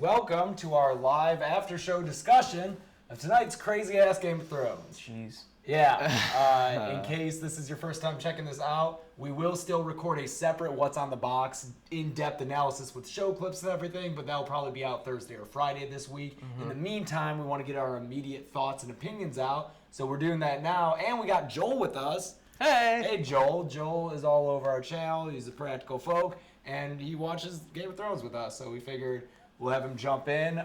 welcome to our live after show discussion of tonight's crazy-ass Game of Thrones. Jeez. Yeah, in case this is your first time checking this out, we will still record a separate What's on the Box in-depth analysis with show clips and everything, but that'll probably be out Thursday or Friday this week. In the meantime, we want to get our immediate thoughts and opinions out, so we're doing that now, and we got Joel with us. Hey! Hey, Joel. Joel is all over our channel. He's a practical folk, and he watches Game of Thrones with us, so we figured we'll have him jump in.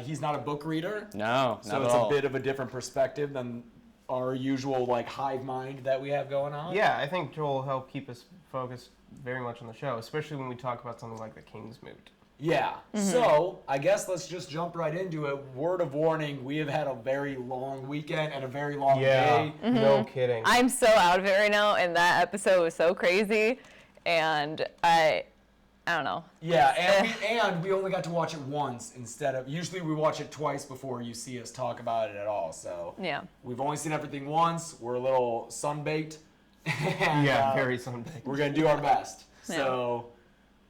He's not a book reader. No, so it's a bit of a different perspective than our usual hive mind that we have going on. Yeah, I think Joel will help keep us focused very much on the show, especially when we talk about something like the Kingsmoot. Yeah. So I guess let's just jump right into it. Word of warning: we have had a very long weekend and a very long day. No kidding. I'm so out of it right now, and that episode was so crazy, and I don't know. Yeah, and we only got to watch it once instead of usually we watch it twice before you see us talk about it at all. So Yeah. we've only seen everything once. We're a little sunbaked. And, Very Sunday. we're gonna do our best. So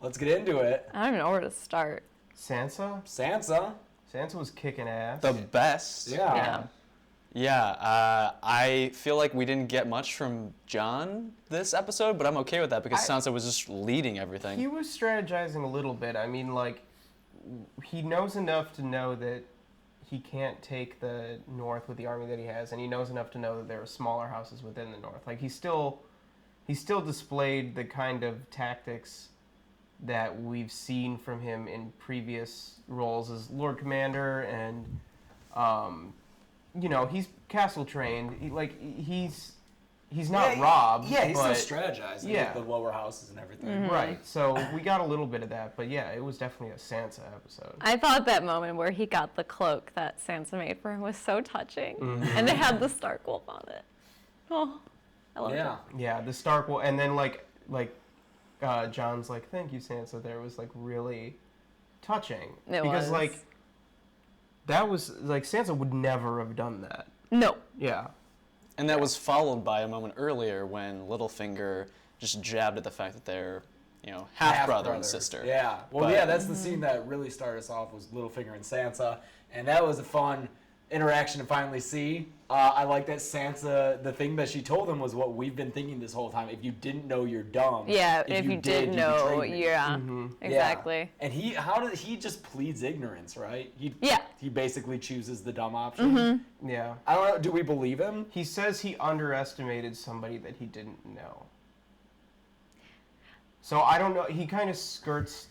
let's get into it. I don't even know where to start. Sansa? Sansa. Sansa was kicking ass. The best. Yeah. Yeah, I feel like we didn't get much from Jon this episode, but I'm okay with that because Sansa was just leading everything. He was strategizing a little bit. I mean, he knows enough to know that he can't take the North with the army that he has, and he knows enough to know that there are smaller houses within the North. He still displayed the kind of tactics that we've seen from him in previous roles as Lord Commander, and he's castle trained. He's not Rob. Yeah, he's but, still strategizing with the lower houses and everything. Right. So we got a little bit of that, but yeah, it was definitely a Sansa episode. I thought that moment where he got the cloak that Sansa made for him was so touching, and they had the Stark wolf on it. Oh, I love it. Yeah, the Stark wolf, and then John's like, "Thank you, Sansa." There was really touching because that was Sansa would never have done that. No. Yeah. And that was followed by a moment earlier when Littlefinger just jabbed at the fact that they're, half-brother and sister. Yeah. Well, that's the scene that really started us off was Littlefinger and Sansa, and that was a fun interaction to finally see. I like that Sansa, the thing that she told him was what we've been thinking this whole time. If you didn't know, you're dumb. Yeah, if you did know, exactly. Yeah. And he just pleads ignorance, right? He basically chooses the dumb option. Yeah. I don't know, do we believe him? He says he underestimated somebody that he didn't know. So I don't know, he kind of skirts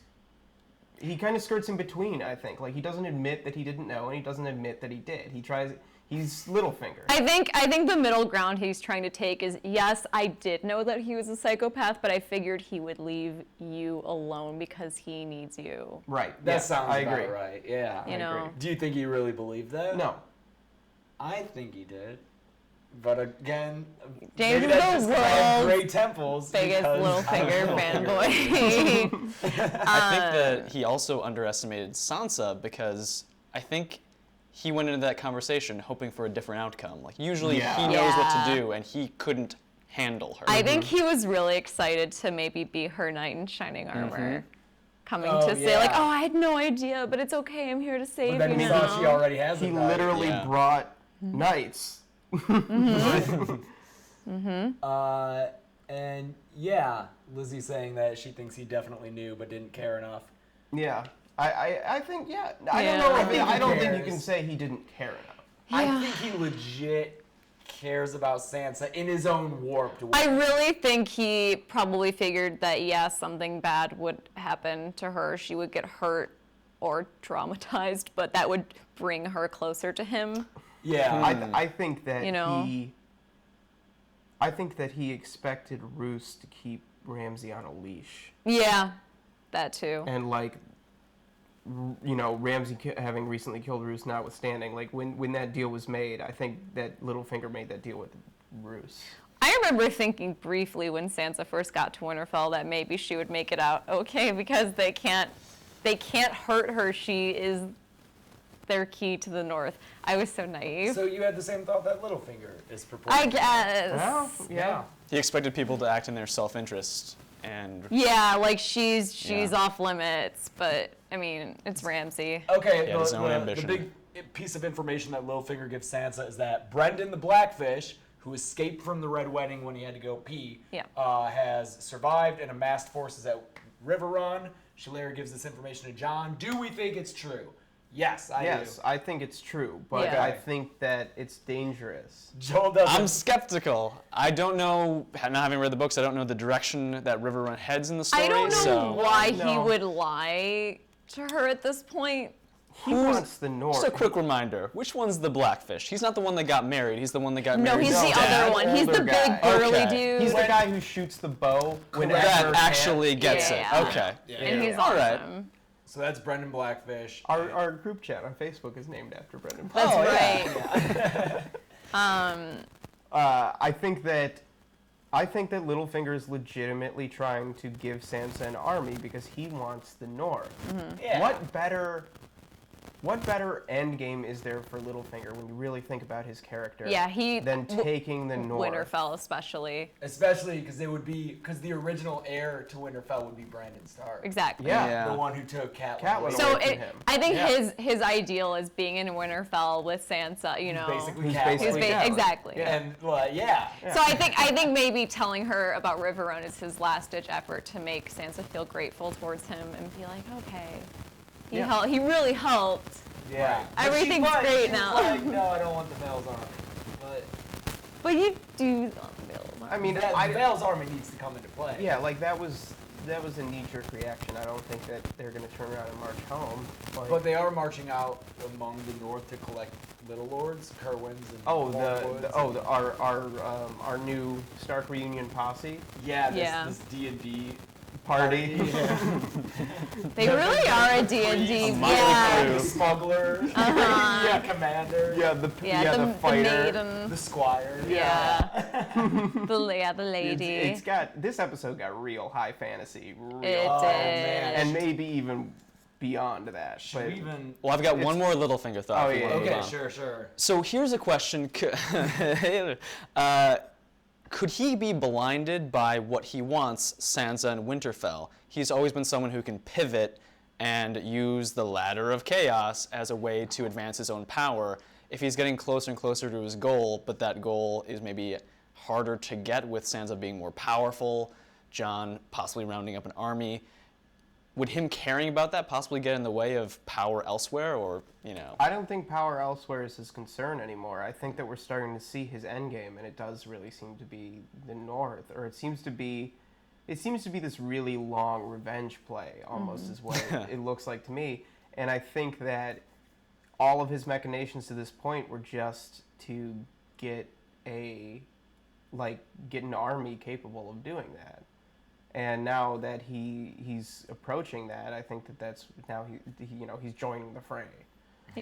in between, I think. He doesn't admit that he didn't know, and he doesn't admit that he did. He's Littlefinger. I think the middle ground he's trying to take is, yes, I did know that he was a psychopath, but I figured he would leave you alone because he needs you. Right. That sounds about agree. Right. Yeah. I agree. Do you think he really believed that? No. I think he did. But again, James maybe that's just 'cause I have great temples. Biggest Littlefinger fanboy. I think that he also underestimated Sansa because I think he went into that conversation hoping for a different outcome. Usually he knows what to do, and he couldn't handle her. I think he was really excited to maybe be her knight in shining armor. Coming to say, I had no idea, but it's okay, I'm here to save you now. But then he saw she already has He literally brought knights. And Lizzie's saying that she thinks he definitely knew but didn't care enough. Yeah. I think, I don't know. I don't think you can say he didn't care enough. I think he legit cares about Sansa in his own warped way. I really think he probably figured that, something bad would happen to her. She would get hurt or traumatized, but that would bring her closer to him. Yeah. I think that I think that he expected Roose to keep Ramsay on a leash. Yeah, that too. And Ramsay having recently killed Roose notwithstanding, when that deal was made, I think that Littlefinger made that deal with Roose. I remember thinking briefly when Sansa first got to Winterfell that maybe she would make it out okay because they can't hurt her. She is their key to the North. I was so naive. So you had the same thought that Littlefinger is purporting. I guess. Well, yeah. He expected people to act in their self-interest and Yeah, like she's off limits, but I mean, it's Ramsay. Okay, He had his own the ambition. big piece of information that Littlefinger gives Sansa is that Brendan the Blackfish, who escaped from the Red Wedding when he had to go pee, has survived and amassed forces at River Run. Shalair gives this information to Jon. Do we think it's true? Yes, I do. Yes, I think it's true, but Yeah. I think that it's dangerous. Joel doesn't. I'm skeptical. I don't know, not having read the books, I don't know the direction that River Run heads in the story. I don't know so why he No. would lie to her at this point. He wants the North. Just a quick reminder, which one's the Blackfish? He's not the one that got married, he's the one that got No, married. he's the dad, other one. He's the older big guy. burly Okay. dude. He's the guy who shoots the bow whenever That actually gets Yeah. it. Okay. And he's All right. awesome. So that's Brendan Blackfish. Our group chat on Facebook is named after Brendan. That's Oh, right. I think that Littlefinger is legitimately trying to give Sansa an army because he wants the North. Yeah. What better end game is there for Littlefinger when you really think about his character? Yeah, he than taking the North. Winterfell especially. Especially because the original heir to Winterfell would be Brandon Stark. Exactly. Yeah. The one who took Catelyn. Catelyn away. So away from him. I think Yeah. his ideal is being in Winterfell with Sansa, you know. Basically Who's Catelyn. basically Catelyn. Exactly. Yeah. And yeah. So I think maybe telling her about River Run is his last ditch effort to make Sansa feel grateful towards him and be like, okay, he really helped. Yeah. Everything's great now. Like, no, I don't want the Vale's army. But you do want the Bills. I mean, But Vale's army needs to come into play. yeah, like that was a knee-jerk reaction. I don't think that they're going to turn around and march home. But they are marching out among the North to collect Little Lords, Kerwins, and Longwoods. Our new Stark reunion posse This D&D party. They really are a D&D. The smuggler, commander, the the fighter. maiden. the squire. Yeah. the lady. It's got this episode got real high fantasy, real, It did. man. and maybe even beyond that. Should we even? Well, I've got one more Littlefinger thought. Oh, if you yeah, wanna move Okay, on. sure. So here's a question. Could he be blinded by what he wants, Sansa and Winterfell? He's always been someone who can pivot and use the ladder of chaos as a way to advance his own power. If he's getting closer and closer to his goal, but that goal is maybe harder to get with Sansa being more powerful, Jon possibly rounding up an army, would him caring about that possibly get in the way of power elsewhere, or, you know? I don't think power elsewhere is his concern anymore. I think that we're starting to see his endgame, and it does really seem to be the North, or it seems to be this really long revenge play, almost is what it looks like to me. And I think that all of his machinations to this point were just to get an army capable of doing that. And now that he's approaching that, I think that's now he's joining the fray.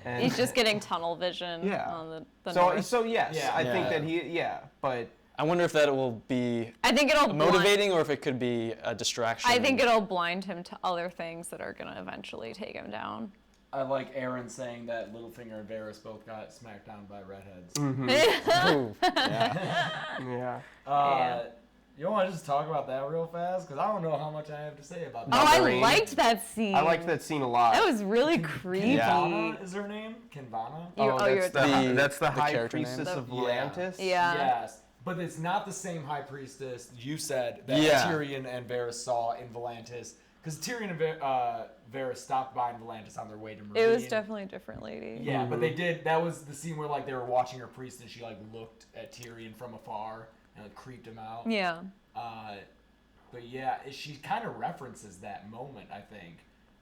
And He's just getting tunnel vision on the North. So yes, Yeah. I think that but I wonder if that will be I think it'll motivating or if it could be a distraction. I think it'll blind him to other things that are going to eventually take him down. I like Aaron saying that Littlefinger and Varys both got smacked down by redheads. Ooh, yeah. yeah. Yeah. You want to just talk about that real fast? Because I don't know how much I have to say about Oh, that. I Meereen. liked that scene. I liked that scene a lot. That was really creepy. Kinvana is her name? Kinvana? You're that's the the high character name? priestess of Yeah. Atlantis. Yeah. Yes. But it's not the same high priestess you said that Yeah. Tyrion and Varys saw in Volantis. Because Tyrion and Varys stopped by in Volantis on their way to Meereen. It was definitely a different lady. Yeah, but they did. That was the scene where like they were watching her priest and she like looked at Tyrion from afar and like creeped him out. Yeah. But yeah, she kind of references that moment, I think,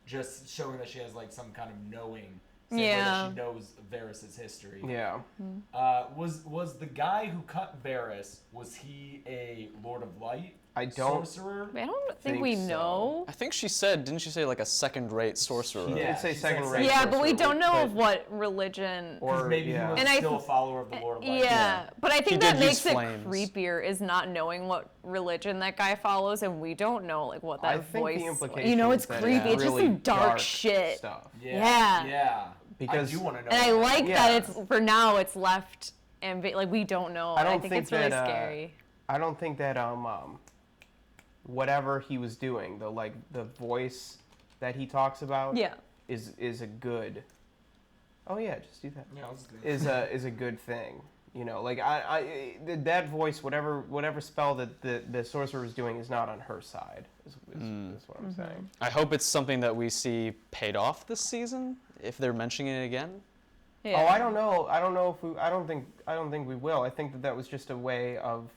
just showing that she has like some kind of knowing. Same way that Yeah. she knows Varys' history. Yeah. Was the guy who cut Varys, was he a Lord of Light? I don't Sorcerer? I don't think Think we so. know. I think didn't she say like a second-rate sorcerer? She Yeah, did say she said second rate. Yeah, but we sorcerer, don't know but- of what religion. Or Maybe yeah. he was And I still a th- follower of the Lord of Light. Yeah, but I He think did that makes use it flames. creepier is not knowing what religion that guy follows, and we don't know like what that I think voice. the implication You know, is it's that creepy. It's just really some dark shit. stuff. Yeah. Yeah. Because- I do want to know. And I what like that that Yeah. it's for now. It's left like we don't know. I don't think think it's really that, scary. I don't think that whatever he was doing, the voice that he talks about Yeah. is a good. Oh yeah, just do that. Yeah, let's do Is a good thing. You know, like that voice, whatever spell that the sorcerer is doing is not on her side. Is what I'm saying. I hope it's something that we see paid off this season, if they're mentioning it again. Yeah. Oh, I don't know. I don't know if we. I don't think we will. I think that was just a way of.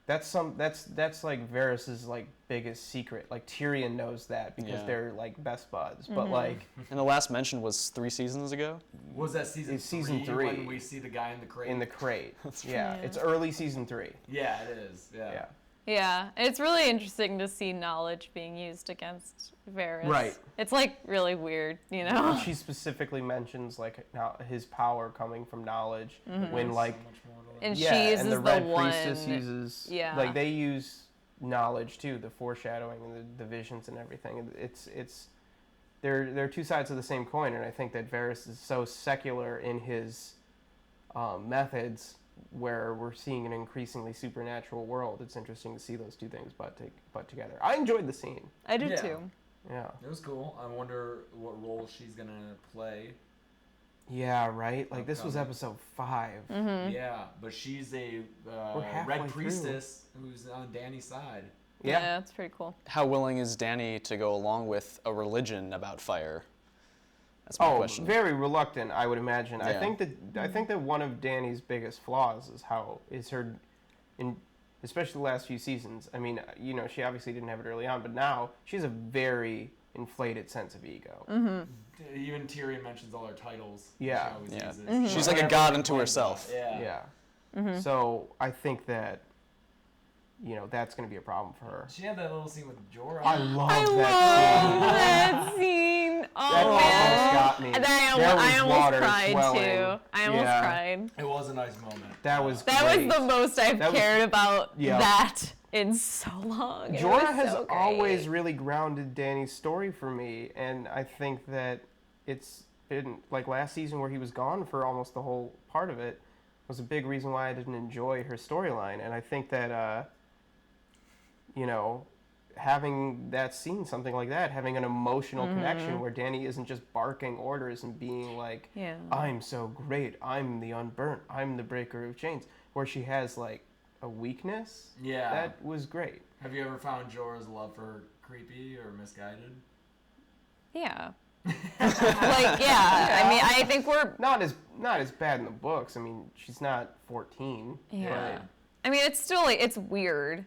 That's like Varys's like biggest secret. Like Tyrion knows that because they're like best buds. But like. And the last mention was 3 seasons ago. Was that season? It's season 3 when we see the guy in the crate? In the crate. Yeah, Yeah. it's early season 3. Yeah, it is. Yeah. Yeah. Yeah, it's really interesting to see knowledge being used against Varys. Right. It's like really weird, you know. And she specifically mentions like now his power coming from knowledge when like So much more to And yeah, she uses and the Red one. Priestess uses Yeah. like they use knowledge too, the foreshadowing and the visions and everything. It's they're two sides of the same coin, and I think that Varys is so secular in his methods, where we're seeing an increasingly supernatural world. It's interesting to see those two things butt together. I enjoyed the scene. I did Yeah. too. Yeah. It was cool. I wonder what role she's gonna play. Yeah, right? Like, this was Upcoming. episode 5. Yeah, but she's a halfway Red through. Priestess who's on Dany's side. Yeah. That's pretty cool. How willing is Dany to go along with a religion about fire? That's my Oh, question. very reluctant, I would imagine. Yeah. I think that one of Dany's biggest flaws is her, especially the last few seasons. I mean, you know, she obviously didn't have it early on, but now she has a very inflated sense of ego. Even Tyrion mentions all her titles. Yeah. She always Yeah. uses. She's like a Whenever god he unto complains herself. about it. Yeah. Yeah. So I think that, you know, that's going to be a problem for her. She had that little scene with Jorah. I love I that love scene. that scene. Oh That almost man. got me. And There was I almost water cried swelling. too. I almost Yeah. cried. It was a nice moment. That was That great. was the most I've That was- cared about Yeah. that in so long. It Jorah was has so great. always really grounded Dany's story for me, and I think that it's been like last season where he was gone for almost the whole part of it was a big reason why I didn't enjoy her storyline, and I think that you know, having that scene, something like that, having an emotional connection where Dany isn't just barking orders and being like, Yeah. I'm so great, I'm the unburnt, I'm the breaker of chains, where she has like a weakness. Yeah. That was great. Have you ever found Jorah's love for her creepy or misguided? Yeah. Like, yeah. I mean, I think we're. Not as bad in the books. I mean, she's not 14. Yeah. I mean, it's still like, it's weird,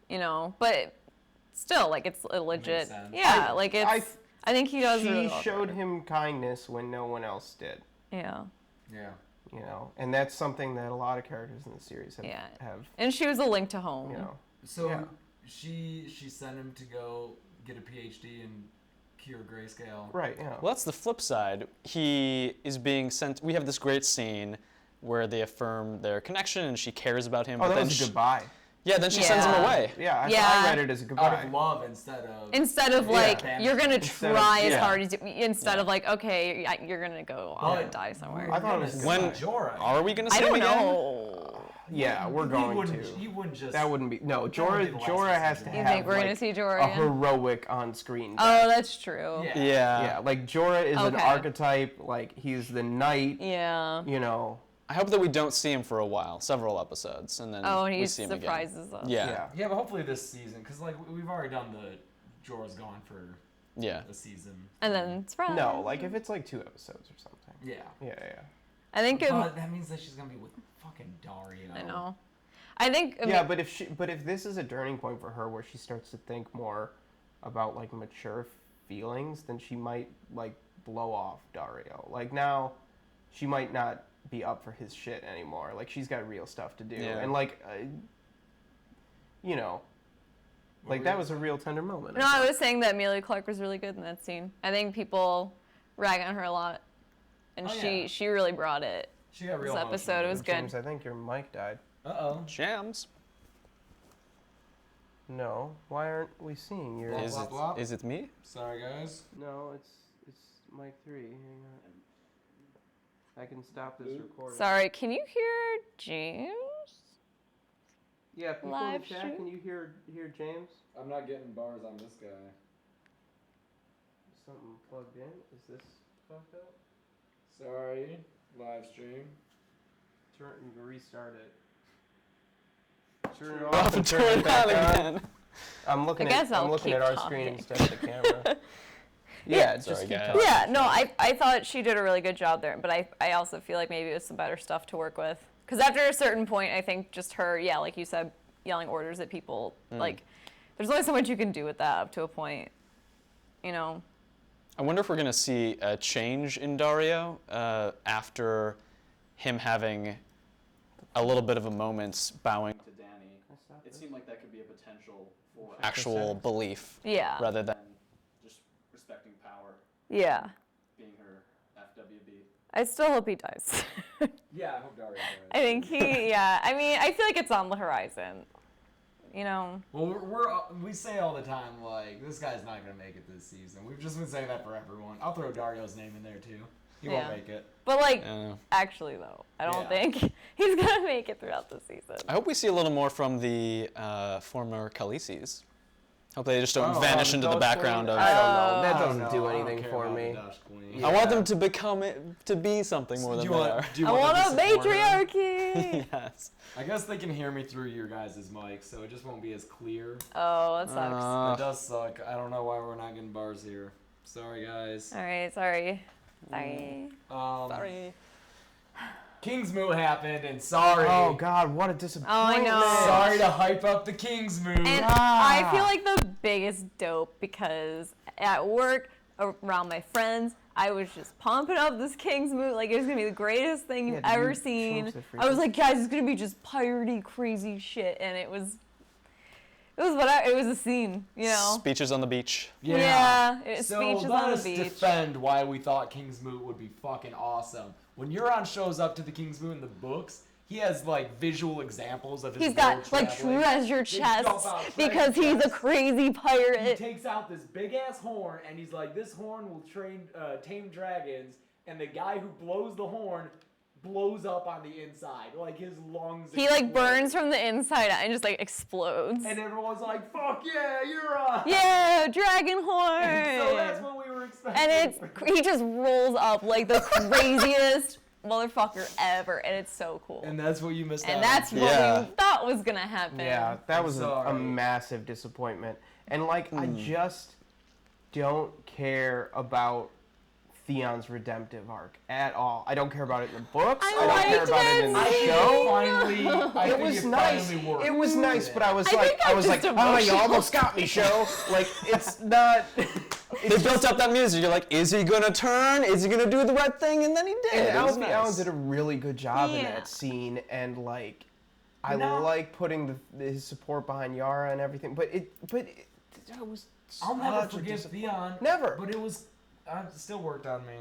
you know, but still, like, it's a legit. sense. Yeah, like, it's. I think he does She really well showed for him kindness when no one else did. her. Yeah. Yeah. You know, and that's something that a lot of characters in the series have. Yeah. have And she was a link to home. you know. So Yeah. she sent him to go get a PhD in cure grayscale. Right. Yeah. Well, that's the flip side. He is being sent. We have this great scene where they affirm their connection and she cares about him. Oh, but that then was a goodbye. Yeah, then she sends him Yeah. away. Yeah. I Yeah. read it as a goodbye. Out of love instead of. Instead of like, Yeah. you're gonna Instead of- try as yeah. hard as you, instead of like, okay, you're gonna go off and die somewhere. I thought it was When Jorah. are we gonna see I him don't again? know. Yeah, we're going to. He wouldn't just. That wouldn't be. No, would be Jorah. the last Jorah has episode. to You have think we're gonna like, see Jorah a again? heroic on-screen. Oh, that's true. Yeah. Yeah. Yeah, like Jorah is an Okay. archetype. Like he's the knight. Yeah. You know. I hope that we don't see him for a while, several episodes, and then Oh, and we he see him surprises again. us. Yeah. Yeah. Yeah, but hopefully this season, because like we've already done the Jorah's gone for Yeah. a season. And then it's Friday. No, like if it's like 2 episodes or something. Yeah. Yeah. I think it, But that means that she's gonna be with fucking Dario. I know. I think. I Yeah, mean, but if this is a turning point for her where she starts to think more about like mature feelings, then she might like blow off Dario. Like now, she might not be up for his shit anymore. Like she's got real stuff to do, Yeah. and like, you know, like that was a real tender moment. No, I was saying that Amelia Clark was really good in that scene. I think people rag on her a lot, and Oh, yeah. she really brought it. She got real This episode, it was good. James, I think your mic died. Uh-oh. Jams. No, why aren't we seeing your? Blah, Is blah, it? blah. Is it me? Sorry, guys. No, it's mic 3. Hang on. I can stop this recording. Sorry, can you hear James? Yeah, people Live in the chat, stream. can you hear James? I'm not getting bars on this guy. Something plugged in? Is this fucked up? Sorry, live stream. Restart it. Turn it Off off and and turn turn it it back on on. again. I'm looking I guess at I'll our keep screen talking. instead of the camera. Yeah, just Sorry, keep guys. talking. Yeah, no, I thought she did a really good job there, but I also feel like maybe it was some better stuff to work with. Because after a certain point, I think just her, yeah, like you said, yelling orders at people, like, there's only so much you can do with that up to a point, you know? I wonder if we're going to see a change in Dario after him having a little bit of a moment bowing to Dany. It seemed like that could be a potential for actual belief Yeah. rather than just respecting power, Yeah. being her FWB. I still hope he dies. Yeah, I hope Dario I think yeah, I mean, I feel like it's on the horizon, you know? Well, we say all the time, like, this guy's not going to make it this season. We've just been saying that for everyone. I'll throw Dario's name in there, too. He Yeah. won't make it. But, like, Yeah. actually, though, I don't Yeah. think he's going to make it throughout the season. I hope we see a little more from the former Khaleesi's. Hope they just don't vanish into the Dutch background Queen? of. I don't know. That I don't doesn't know. do I don't anything care for about me. the Dutch Queen. Yeah. I want them to become to be something more than they are. Do you I want them a to support him? matriarchy! Yes. I guess they can hear me through your guys' mics, so it just won't be as clear. Oh, that sucks. It does suck. I don't know why we're not getting bars here. Sorry, guys. All right, sorry. Sorry. Sorry. Kingsmoot happened, and sorry. Oh God, what a disappointment! know. Sorry to hype up the Kingsmoot. And I feel like the biggest dope because at work, around my friends, I was just pumping up this Kingsmoot like it was gonna be the greatest thing you've Yeah, did ever you seen. change the I was frequency? like, guys, it's gonna be just piratey, crazy shit, and it was whatever. It was a scene, you know. Speeches on the beach. Yeah, So speeches let on the us beach. defend why we thought Kingsmoot would be fucking awesome. When Euron shows up to the Kingsmoot in the books, he has like visual examples of his He's got world like traveling. treasure They dump chests out treasure because he's a chests. crazy He pirate. takes out this big ass horn and he's like, this horn will tame dragons. And the guy who blows the horn blows up on the inside, like his lungs. He like explode. burns from the inside out and just like explodes. And everyone's like, "Fuck yeah, Euron!" Yeah, dragon horn. So that's what we were expecting. And he just rolls up like the craziest motherfucker ever, and it's so cool. And that's what you missed out And on. that's what Yeah. we thought was gonna happen. Yeah, that was a sorry. massive disappointment. And like, I just don't care about Theon's redemptive arc at all. I don't care about it in the books. I don't care liked about it in the I think show. finally, I It think was nice. finally worked. It was nice, but I was I like, think I'm just oh, you emotional. almost got me, show. Like, it's not. They built up that music. You're like, is he gonna turn? Is he gonna do the right thing? And then he did. And It was Alfie nice. Allen did a really good job in Yeah. that scene, and like, I No. like putting his support behind Yara and everything. But it was. I'll never such a forgive disappointment. Theon. Never. But it was, it still worked on me.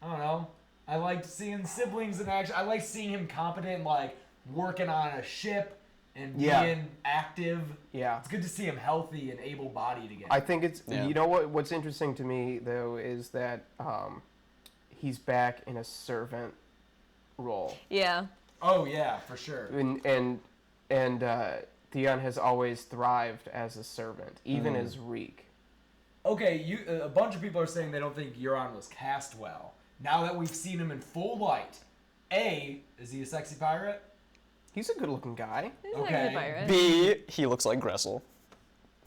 I don't know. I liked seeing siblings in action. I like seeing him competent, like working on a ship and Yeah. being active. Yeah. It's good to see him healthy and able-bodied again. I think it's Yeah. you know what's interesting to me though is that he's back in a servant role, Yeah. Oh yeah, for sure. and Theon has always thrived as a servant, even as Reek. Okay, a bunch of people are saying they don't think Euron was cast well. Now that we've seen him in full light, A, is he a sexy pirate? He's a good-looking guy. He's Okay. like a pirate. B, he looks like Gressel.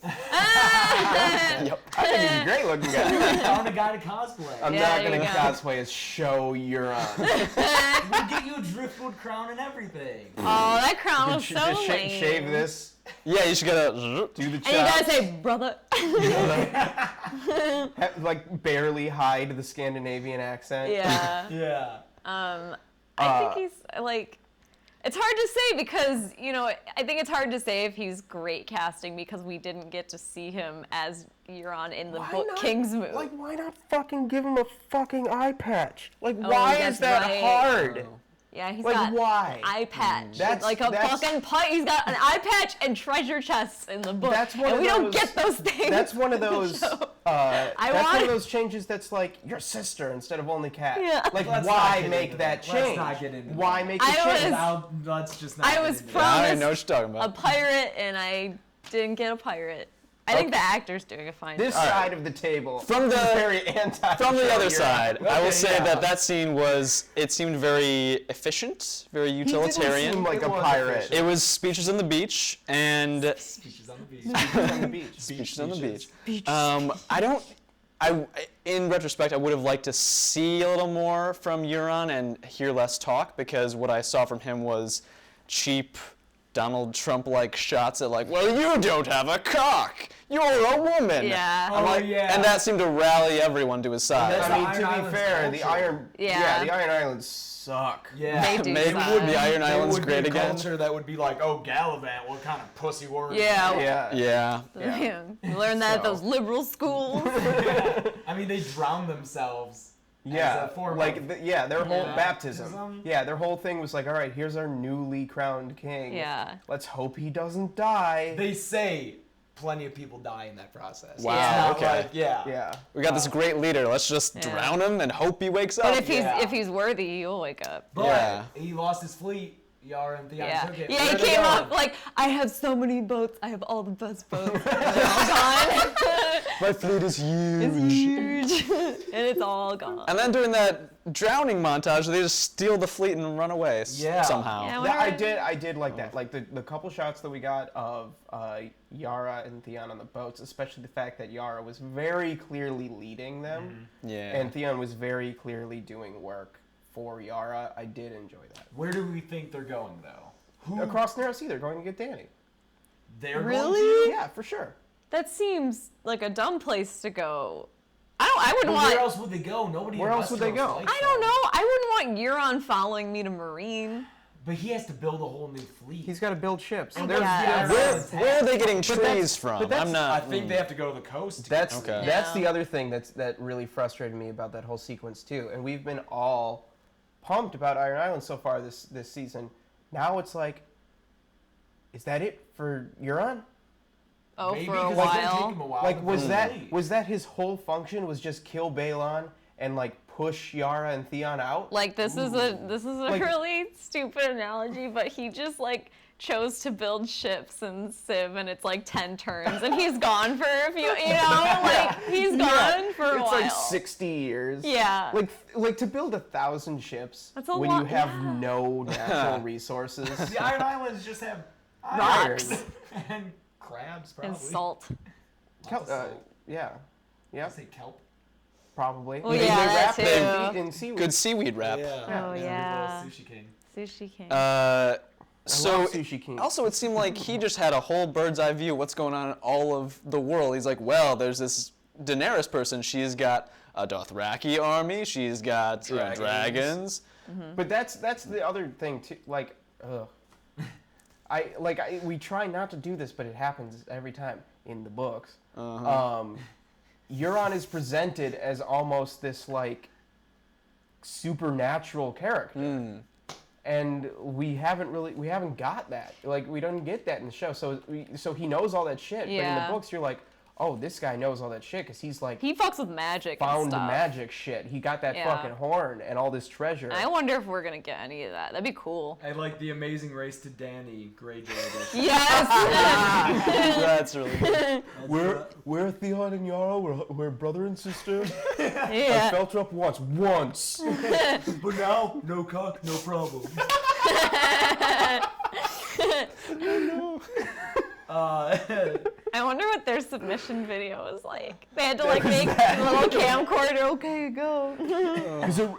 Yep. I think he's a great-looking guy. Found a guy to cosplay. I'm Yeah, not there gonna you go. cosplay as Show Euron. We'll get you a driftwood crown and everything. Oh, that crown was so Just lame. shave this. Yeah, you should get a. Do the And you gotta chops. say, brother. Like barely hide the Scandinavian accent. Yeah. Yeah. I think he's like, it's hard to say because, you know, I think it's hard to say if he's great casting because we didn't get to see him as Euron in the book Kingsmoot. Like, why not fucking give him a fucking eye patch? Like, Oh, why that's is that right. hard? Yeah, he's Like, got why? an eye patch. That's- Like a that's- fucking He's got an eye patch and treasure chests in the book. That's one and of we don't those- get those things. That's one of those. That's one want- of those changes that's like your sister instead of only cat. Yeah. Like, Let's why not get make into that that. Let's change? not get into Why that. make the I change? was- Let's just not. I get was into I that. don't even know what promised you're talking a about. pirate, and I didn't get a pirate. I think the actor's doing a fine This job. side of the table From the- is very anti. From the other side, I will say yeah. that scene it seemed very efficient, very He didn't utilitarian. seem like a It was pirate. efficient. It was speeches on the beach and Speeches on the beach. on the beach. speeches on the beach. In retrospect, I would have liked to see a little more from Euron and hear less talk, because what I saw from him was cheap Donald Trump-like shots at like, well, you don't have a cock. You're a woman. Yeah. I'm Oh, like- yeah. And that seemed to rally everyone to his side. That's I mean, the to Iron be Islands fair, the culture. Iron Yeah. the Iron Islands suck. Yeah. They do Maybe suck. would the Iron There Islands would great be a again? culture that would be like, oh, Gallivant, what kind of pussy word? Yeah. Yeah. Yeah. Yeah. You learn that at So- those liberal schools. I mean, they drown themselves. Yeah, As a form like of their whole Yeah. baptism. Baptism. Yeah, their whole thing was like, all right, here's our newly crowned king. Yeah. Let's hope he doesn't die. They say plenty of people die in that process. Wow, It's not okay. like, yeah. Yeah. We got this great leader. Let's just Yeah. drown him and hope he wakes up. But Yeah. if he's worthy, he'll wake up. But Yeah. he lost his fleet. Yara and Theon Yeah. took it. Yeah, Where'd he they came go? up like, I have so many boats. I have all the best boats. And they're all gone. My fleet is huge. It's huge. And it's all gone. And then during that drowning montage, they just steal the fleet and run away Yeah. somehow. Yeah, I did like that. Like the couple shots that we got of Yara and Theon on the boats, especially the fact that Yara was very clearly leading them, Yeah. and Theon was very clearly doing work for Yara. I did enjoy that. Where do we think they're going, though? Who? Across Narrow Sea, they're going to get Dany. They're going Really? to? Yeah, for sure. That seems like a dumb place to go. I But wouldn't where want. else would they go? Nobody. Where in else would they Westeros go? likes I don't them. know. I wouldn't want Euron following me to Meereen. But he has to build a whole new fleet. He's got to build ships. And There's- Yeah. Where are they getting trees that's- from? but that's- I'm not. I think they have to go to the coast. to That's get Okay. that's Yeah. the other thing that really frustrated me about that whole sequence too. And we've been all pumped about Iron Island so far this season. Now it's like, is that it for Euron? Oh, Maybe, for a 'cause it's gonna take while. him a while Like to was build that a fleet. was that his whole function was just kill Balon and like push Yara and Theon out? Like this is a Like- really stupid analogy, but he just like chose to build ships in Civ, and it's like 10 turns, and he's gone for a few. You know, like he's gone for a it's while. like 60 years. Yeah. Like to build 1,000 ships That's a when lot, you have yeah. no natural resources. The Iron Islands just have Rocks. iron and crabs, probably. And salt. Lots of salt. Yeah. I Yep. say kelp. Probably. Well, They yeah, wrap that them too. in seaweed. Good seaweed wrap. Oh, yeah. Sushi king. Sushi king. So love Sushi King. also, it seemed like he just had a whole bird's eye view of what's going on in all of the world. He's like, well, there's this Daenerys person. She's got a Dothraki army. She's got dragons. But that's the other thing too. Like, ugh. We try not to do this, but it happens every time in the books. Euron is presented as almost this like supernatural character, and we haven't got that. Like, we don't get that in the show. So he knows all that shit, but in the Yeah. books you're like, oh, this guy knows all that shit because he's like He fucks with magic and found stuff. magic shit. He got that Yeah. fucking horn and all this treasure. I wonder if we're gonna get any of that. That'd be cool. I like the Amazing Race to Dany Greyjoy edition. Yes. That's really good. We're Theon and Yara. We're brother and sister. I Yeah. felt her up once. But now, no cock, no problem. I wonder what their submission video was like. They had to like make a little camcorder. Okay, go.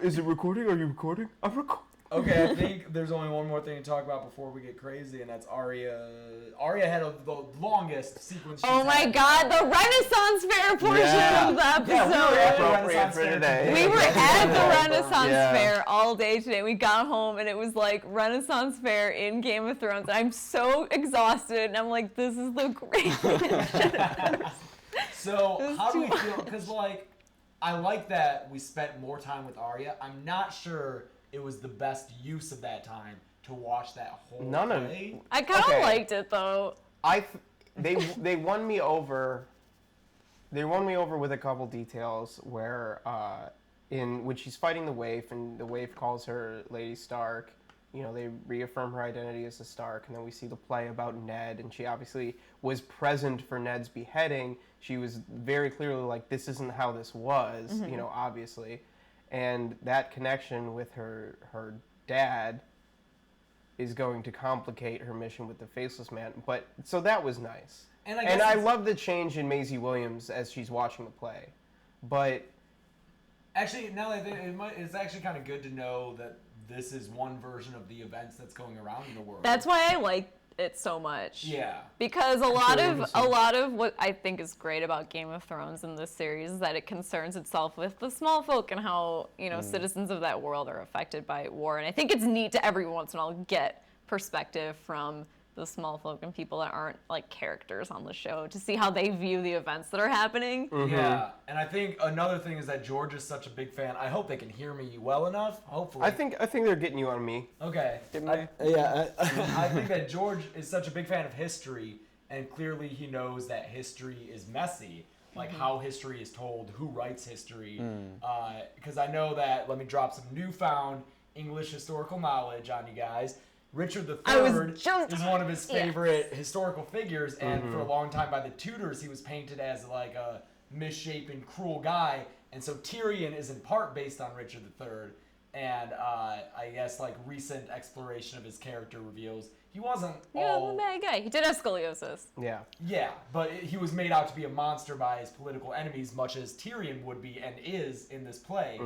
Is it recording? Are you recording? I'm recording. Okay, I think there's only one more thing to talk about before we get crazy, and that's Arya. Arya had the longest sequence. Oh she's my had. God, the Renaissance Fair portion Yeah. of the episode. Yeah, we were at the Appropriate Renaissance for Fair today. We were at the Renaissance Yeah. Fair all day today. We got home and it was like Renaissance Fair in Game of Thrones. I'm so exhausted and I'm like, this is the greatest. So how do we feel? Because like, I like that we spent more time with Arya. I'm not sure it was the best use of that time to watch that whole None of- play. I kind of Okay. liked it though. They won me over. They won me over with a couple details where when she's fighting the waif and the waif calls her Lady Stark, you know, they reaffirm her identity as a Stark, and then we see the play about Ned, and she obviously was present for Ned's beheading. She was very clearly like, this isn't how this was, you know, obviously. And that connection with her dad is going to complicate her mission with the Faceless Man. But so that was nice. And I And guess I it's- love the change in Maisie Williams as she's watching the play. But Actually, now that I think it's actually kind of good to know that this is one version of the events that's going around in the world. That's why I like it so much. Yeah. Because a sure lot it of was a some- lot of what I think is great about Game of Thrones in this series is that it concerns itself with the small folk and how, you know, citizens of that world are affected by war. And I think it's neat to every once in a while get perspective from the small folk and people that aren't like characters on the show to see how they view the events that are happening. Yeah, and I think another thing is that George is such a big fan. I hope they can hear me well enough. Hopefully. I think they're getting you on me. Okay. me. I think that George is such a big fan of history, and clearly he knows that history is messy, like how history is told, who writes history. Because I know that, let me drop some newfound English historical knowledge on you guys. Richard I was III just- is one of his yes. favorite historical figures, and for a long time by the Tudors, he was painted as like a misshapen, cruel guy. And so Tyrion is in part based on Richard III. And I guess like recent exploration of his character reveals he wasn't Yeah, all the bad guy. He did have scoliosis. Yeah. yeah, but he was made out to be a monster by his political enemies, much as Tyrion would be and is in this play,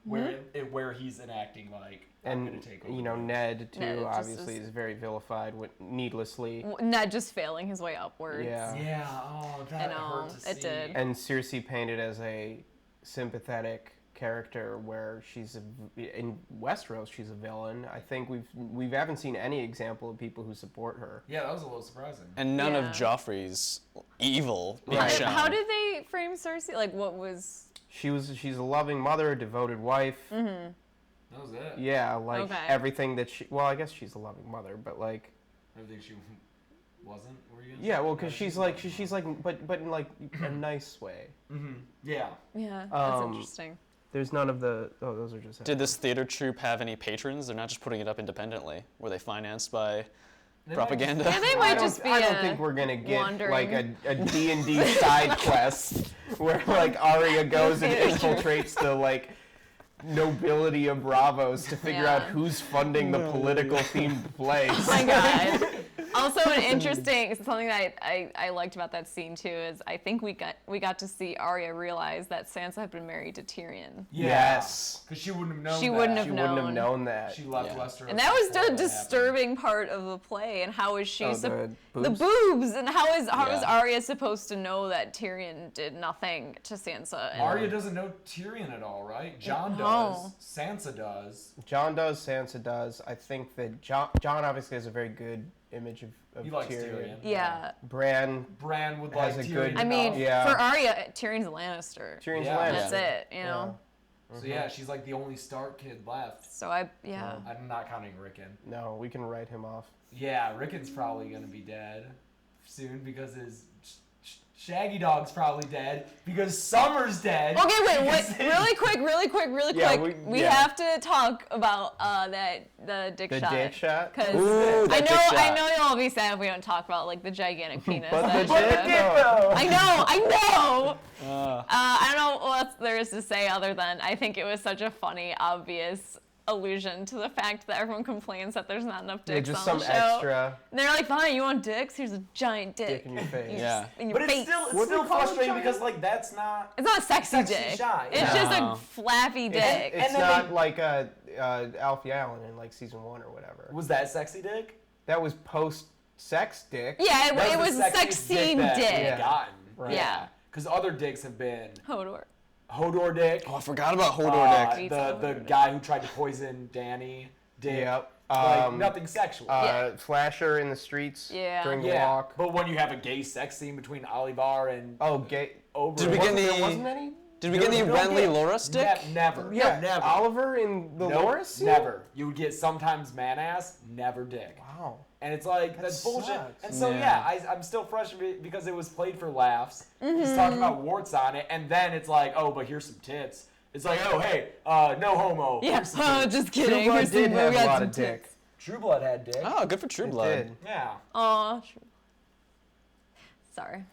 where he's enacting like I'm gonna And take over. you know, Ned too Ned just obviously is very vilified needlessly. Not just failing his way upwards. Yeah. Yeah, oh, that I know, hurt to see. it did. And Cersei painted as a sympathetic character where in Westeros she's a villain. I think we haven't seen any example of people who support her. Yeah, that was a little surprising. And none of Yeah. Joffrey's evil being Right. shown. How did they frame Cersei? Like, what was? She's a loving mother, a devoted wife. That was it. Yeah, like Okay. everything that she. Well, I guess she's a loving mother, but like. Everything she wasn't. Were you? Gonna Yeah, say? well, because she's like, but in like a nice way. Yeah. Yeah, that's Um, interesting. There's none of the. Oh, those are just. Did this theater troupe have any patrons? They're not just putting it up independently. Were they financed by They propaganda? Yeah, they I might don't, just be. I don't a think we're gonna get wandering- like a D&D side quest where like Arya goes and infiltrates the like nobility of Braavos to figure out Yeah. who's funding the political themed plays. Oh my god. Also, an interesting something that I liked about that scene too is I think we got to see Arya realize that Sansa had been married to Tyrion, Yes. Because she wouldn't have known. She that. wouldn't have She wouldn't have known. known that. She left Yeah. Westeros. and that was before the that disturbing part of the play. And how is she? Oh, the the boobs? boobs, and how is Yeah. Arya supposed to know that Tyrion did nothing to Sansa? happened. And Arya doesn't know Tyrion at all, right? John No. does. Sansa does. John does, Sansa does. I think that John obviously has a very good image of He likes Tyrion. Tyrion. yeah. Bran, Bran would Has like a Tyrion. good- I mean, enough. Yeah. for Arya, Tyrion's a Lannister. Tyrion's Yeah. Lannister. That's it, you know. So yeah, she's like the only Stark kid left. So yeah. I'm not counting Rickon. No, we can write him off. Yeah, Rickon's probably gonna be dead soon because his Shaggy Dog's probably dead because Summer's dead. Okay, wait, because wait, his- really quick. Yeah, We yeah. have to talk about the dick The shot. dick shot? Because Ooh, I that know, dick shot. I know you'll all be sad if we don't talk about like the gigantic penis. But that the she dick, has. though. I know. I don't know what there is to say other than I think it was such a funny, obvious allusion to the fact that everyone complains that there's not enough Yeah, dicks just on some the show. extra And they're like, fine, you want dicks? Here's a giant dick. dick in your face. Yeah. In your But face. it's still frustrating because like that's not. It's not a sexy, Sexy dick. shot, It's yeah. just No. a flappy dick. It's And then not they- like Alfie Allen in like season 1 or whatever. Was that sexy dick? That was post-sex dick. Yeah, That it was the sexiest sexy that dick. we've Yeah. gotten. Right. Yeah. Because other dicks have been Hodor. Hodor dick. Oh, I forgot about Hodor dick. The guy who tried to poison Dany dick. Yep. Like nothing sexual. Yeah. Flasher in the streets Yeah. during the yeah. walk. But when you have a gay sex scene between Oliver and Oh, gay. Oberyn. Did we get There any- wasn't any? Did we get any Renly Laura stick? Never. Yeah, never. Oliver in the Nope, Loras scene? never. You would get sometimes man ass, never dick. Wow. And it's like, that's bullshit. sucks. And so, I'm still frustrated because it was played for laughs. He's talking about warts on it, and then it's like, oh, but here's some tits. It's like, oh, hey, no homo. Yeah, Here's some tits. just kidding. True Blood Here's some- did we have a got lot some of dick. tits. True Blood had dick. Oh, good for True It Blood. did. Yeah. Aw, sorry.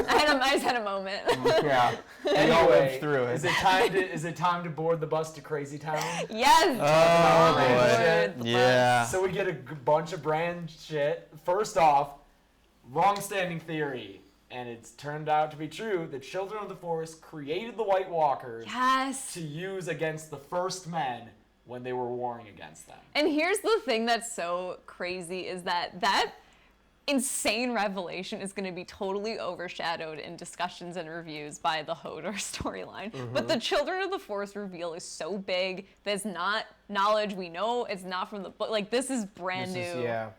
I just had a moment. Yeah. We all lived through it. Is it time to board the bus to Crazy Town? Yes. Oh, boy. boy. Yeah. So we get a bunch of brand shit. First off, long-standing theory, and it's turned out to be true, the Children of the Forest created the White Walkers Yes. to use against the First Men when they were warring against them. And here's the thing that's so crazy is that insane revelation is going to be totally overshadowed in discussions and reviews by the Hodor storyline. But the Children of the Forest reveal is so big. There's not knowledge we know. It's not from the book. Like, this is brand new. Yeah.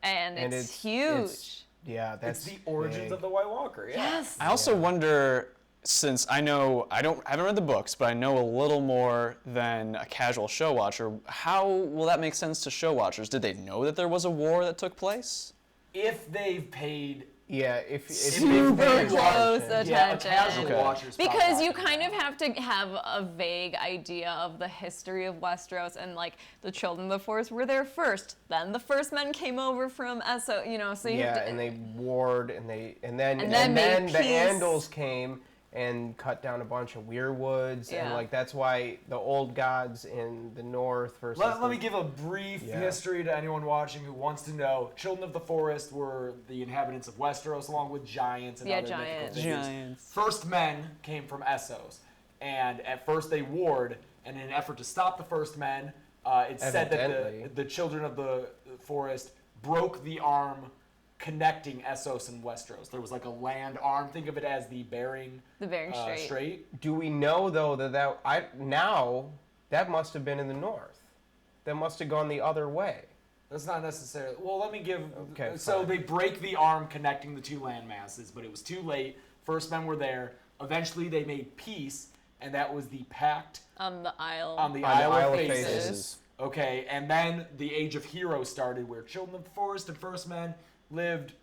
And it's huge. Yeah, that's It's the origins big. of the White Walker. Yeah. Yes. I also wonder, since I haven't read the books, but I know a little more than a casual show watcher, how will that make sense to show watchers? Did they know that there was a war that took place? If they've paid Yeah, if Super very close attention. attention. casual Okay. watchers. Because you probably kind of have to have a vague idea of the history of Westeros, and like the Children of the Forest were there first. Then the First Men came over from Esso, so you have to, and they warred, and then made the peace. Andals came and cut down a bunch of weirwoods, and Yeah. like that's why the old gods in the north versus. Let me give a brief history to anyone watching who wants to know. Children of the Forest were the inhabitants of Westeros, along with giants and other giants. mythical figures. First Men came from Essos, and at first they warred, and in an effort to stop the First Men, it's said Evidently. that the Children of the Forest broke the arm connecting Essos and Westeros. There was like a land arm. Think of it as the Bering Strait. Do we know though that must have been in the north? That must have gone the other way. That's not necessarily. Well, let me give. Okay, so fine. they break the arm connecting the two land masses, but it was too late. First Men were there. Eventually, they made peace, and that was the pact on the Isle. on the On the Isle of Isle of Faces. Faces. Okay, and then the Age of Heroes started, where Children of the Forest and First Men lived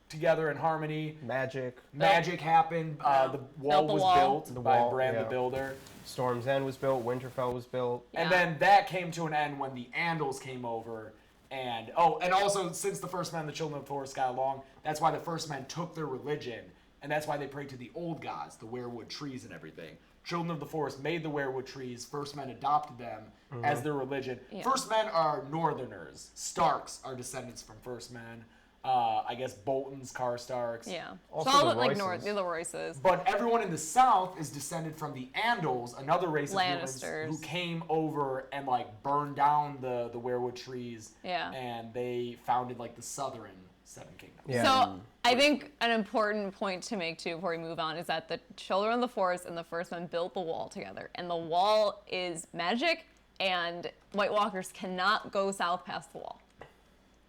together in harmony. Magic. Magic happened. The wall the was wall. built The by wall, Bran yeah. the Builder. Storm's End was built. Winterfell was built. And Yeah. then that came to an end when the Andals came over. And also since the First Men and the Children of the Forest got along, that's why the First Men took their religion, and that's why they prayed to the old gods, the werewood trees and everything. Children of the Forest made the werewood trees. First Men adopted them as their religion. Yeah. First Men are Northerners. Starks are descendants from First Men. I guess Bolton's, Karstarks. Yeah. Also so all the like Royces. the Royces. But everyone in the South is descended from the Andals, another race of humans Lannisters. who came over and like burned down the werewood trees. Yeah. And they founded like the Southern Seven Kingdoms. Yeah. So I think an important point to make too before we move on is that the Children of the Forest and the First Men built the wall together, and the wall is magic, and White Walkers cannot go south past the wall.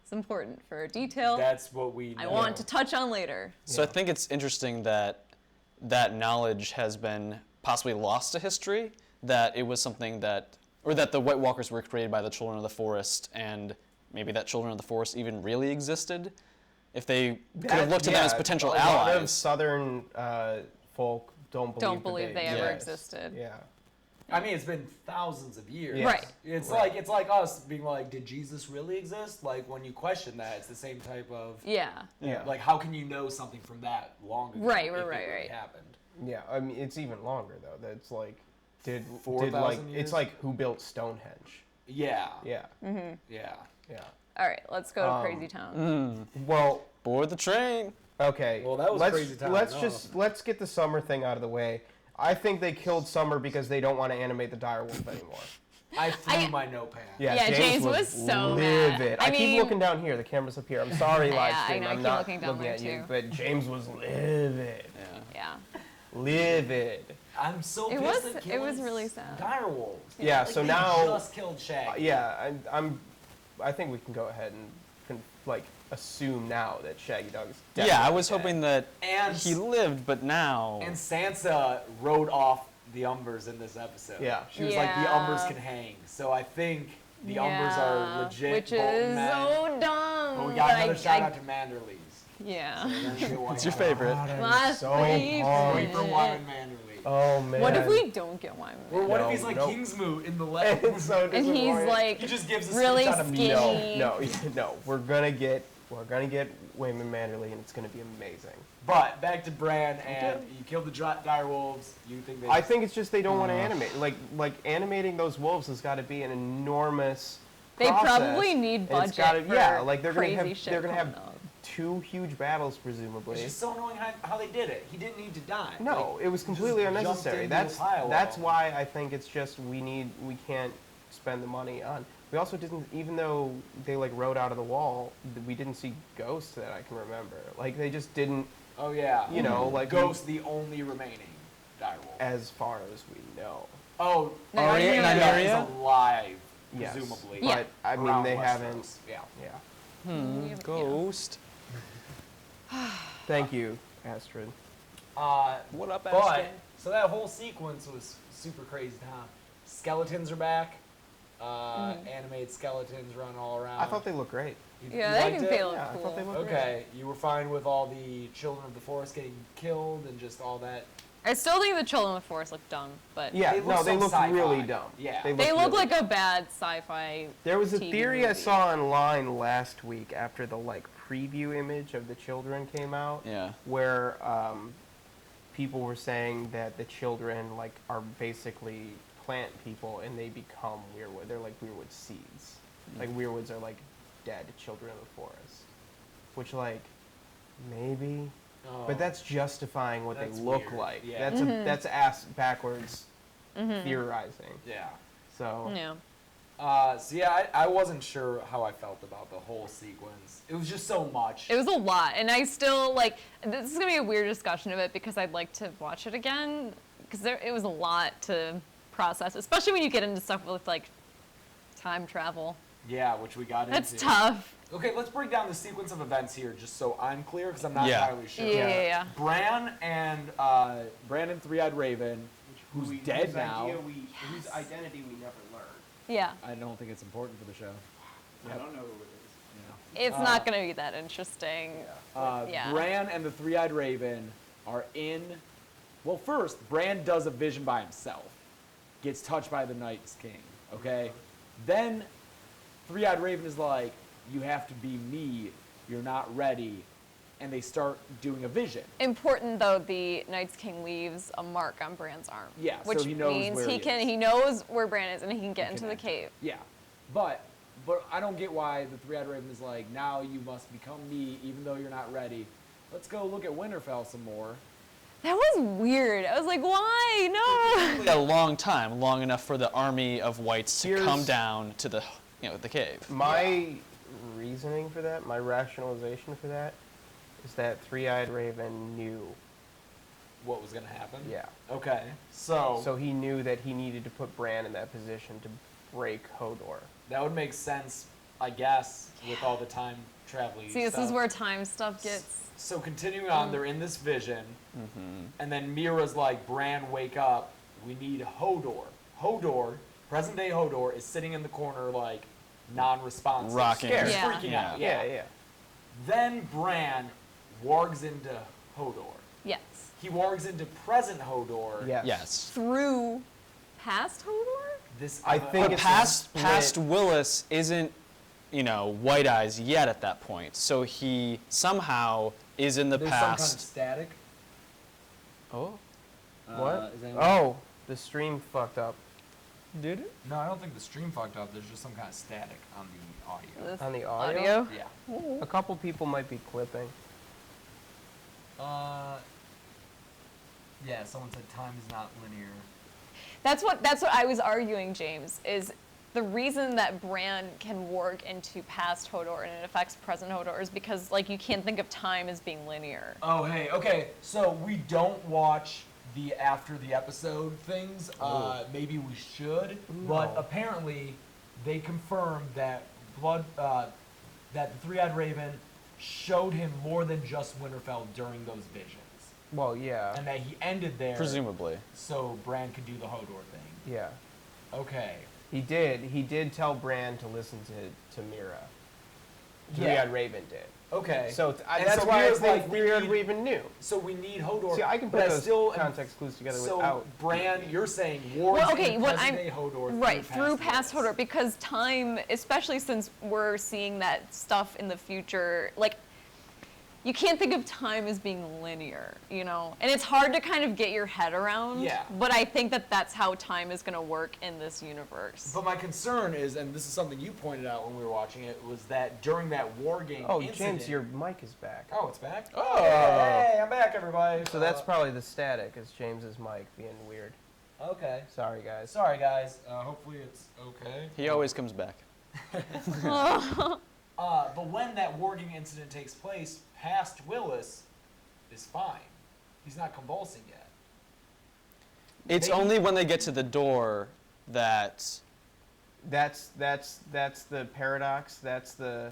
It's important for detail. That's what we know. I want to touch on later. So I think it's interesting that that knowledge has been possibly lost to history, that it was something or that the White Walkers were created by the Children of the Forest, and maybe that Children of the Forest even really existed. If they could have looked to them as potential a lot of allies. Southern folk don't Believe they ever existed. Yeah. I mean, it's been thousands of years. Yes. Right. It's Right. like us being like, did Jesus really exist? Like when you question that, it's the same type of Yeah. Yeah. like how can you know something from that long ago? Right, if right, it right, really right. happened. Yeah, I mean it's even longer though. That's like did 4,000 like years? it's like who built Stonehenge? Yeah. Yeah, Yeah. yeah. All right, let's go to Crazy Town. Well, Board the train. okay. Well, that was let's, Crazy Town. Let's get the Summer thing out of the way. I think they killed Summer because they don't want to animate the direwolf anymore. I threw my notepad. Yeah, James was so mad. livid. I I keep mean- looking down here. The camera's up here. I'm sorry, live Yeah, I stream. know, I I'm keep not looking down there at you, too. but James was livid. Yeah. Livid. I'm so It pissed was- at it was killing really sad. direwolves. Yeah, Like, so they now- just killed Shag. Yeah, I think we can go ahead and like assume now that Shaggy Dog is dead. Yeah, I was hoping that And- he lived, but now. And Sansa rode off the Umbers in this episode. Yeah. She was like, the Umbers Yeah. can hang. So I think the Umbers are legit which Bolton is men. so dumb. But we got another I- shout out to Manderley's. Yeah. So we're gonna get one It's your out. favorite. My so favorite. pumped. Wait for Wyman Manderley. Oh man. What if we don't get Wyman? Or what No, if he's like no. Kingsmoot in the It's left? so And he's disappointing. like He just gives us really speech on a skinny. No. We're gonna get Wayman Manderley, and it's gonna be amazing. But back to Bran, and you killed the dire wolves. You think they? I think it's just they don't want to animate. Like animating those wolves has got to be an enormous. They process, probably need and it's budget gotta- for yeah, like they're crazy gonna have shit they're gonna coming have up. 2 huge battles presumably. It's just so annoying how they did it. He didn't need to die. No, Like, it was he completely just jumped unnecessary. into a pile That's of them. why I think it's just we can't spend the money on. We also didn't, even though they like rode out of the wall, we didn't see ghosts that I can remember. Like they just didn't, Oh yeah. you know, like Ghost, the only remaining dire wolf. as far as we know. Oh, Arya- Arya is Arya? alive, Yes. presumably. Yeah. But I mean, around they Westeros. haven't. Yeah. Yeah. Ghost. Thank you, Astrid. What up, But Ashton? so that whole sequence was super crazy, huh? Skeletons are back. Animated skeletons run all around. I thought they looked great. You Yeah, liked it? they look Yeah, I cool. thought they looked Okay, you were fine with all the children of the forest getting killed and just all that. I still think the Children of the Forest look dumb, but Yeah, They look no, they so look sci-fi. really dumb. Yeah. they looked look really like a bad sci-fi. There was a TV theory I movie. saw online last week after the like preview image of the children came out. Yeah. Where people were saying that the children like are basically plant people and they become weirwood. They're like weirwood seeds. Like weirwoods are like dead children of the forest. Which like maybe, Oh. but that's justifying what That's they look weird. like. Yeah. That's ass backwards theorizing. Yeah. So Yeah. So yeah, I wasn't sure how I felt about the whole sequence. It was just so much. It was a lot, and I still like. This is gonna be a weird discussion of it because I'd like to watch it again because it was a lot to process, especially when you get into stuff with like time travel. Yeah, which we got That's into. tough. Okay, let's break down the sequence of events here, just so I'm clear, because I'm not Yeah. entirely sure. Yeah. Bran and Three-Eyed Raven, who's dead now. Whose identity we never learned. Yeah. I don't think it's important for the show. I don't know who it is. It's not gonna be that interesting. Yeah. Bran and the Three-Eyed Raven are in. Well, first, Bran does a vision by himself, gets touched by the Night's King. Okay, then Three-Eyed Raven is like, "You have to be me. You're not ready," and they start doing a vision. Important though, the Night's King leaves a mark on Bran's arm. Yeah, so which he knows means where he is. he knows where Bran is and he can get into the connect. cave. Yeah, but I don't get why the Three-Eyed Raven is like, "Now you must become me, even though you're not ready. Let's go look at Winterfell some more." That was weird. I was like, why? No. A long time, long enough for the army of whites to Here's- come down to the, the cave. My reasoning for that, my rationalization for that, is that Three-Eyed Raven knew. What was gonna happen? Yeah. Okay, so So he knew that he needed to put Bran in that position to break Hodor. that would make sense, I guess, with all the time traveling. See, this is where time stuff gets. So continuing on, they're in this vision, and then Mira's like, "Bran, wake up! We need Hodor." Hodor, present day Hodor, is sitting in the corner like non-responsive, Rocking. scared, Yeah. freaking out. Yeah. Then Bran wargs into Hodor. Yes. He wargs into present Hodor. Yes. Yes. Through past Hodor? This I think But it's past split. past Willis isn't, White Eyes yet at that point. So he somehow is in the there's past. some kind of static. Oh. What? Is anyone- Oh, the stream fucked up. Did it? No, I don't think the stream fucked up. There's just some kind of static on the audio. This On the audio? Yeah. A couple people might be clipping. Yeah, someone said time is not linear. That's what I was arguing, James, is the reason that Bran can warg into past Hodor and it affects present Hodor is because like you can't think of time as being linear. Oh, hey, okay. So we don't watch the after the episode things. Maybe we should, but apparently they confirmed that that the Three-Eyed Raven showed him more than just Winterfell during those visions. Well, yeah. And that he ended there. Presumably. So Bran could do the Hodor thing. Yeah. Okay. He did tell Bran to listen to Mira. Yeah. Rhea Raven did. Okay. So And that's so why I Rhea's think like, we Rhea need- Raven knew. So we need Hodor. See, I can but put those still context clues together so without. Bran, you're saying wards Well, okay, in what present-day Hodor right through past Willis. Hodor, because time, especially since we're seeing that stuff in the future, like you can't think of time as being linear, you know, and it's hard to kind of get your head around. Yeah. But I think that that's how time is going to work in this universe. But my concern is, and this is something you pointed out when we were watching it, was that during that war game Oh, incident, James, your mic is back. Oh, it's back? Oh. Hey, I'm back, everybody. So that's probably the static, is James's mic being weird. Okay. Sorry, guys. Sorry, guys. Hopefully it's okay. He always comes back. But when that war game incident takes place, past Willis is fine. He's not convulsing yet. It's They- only when they get to the door that That's the paradox. That's the.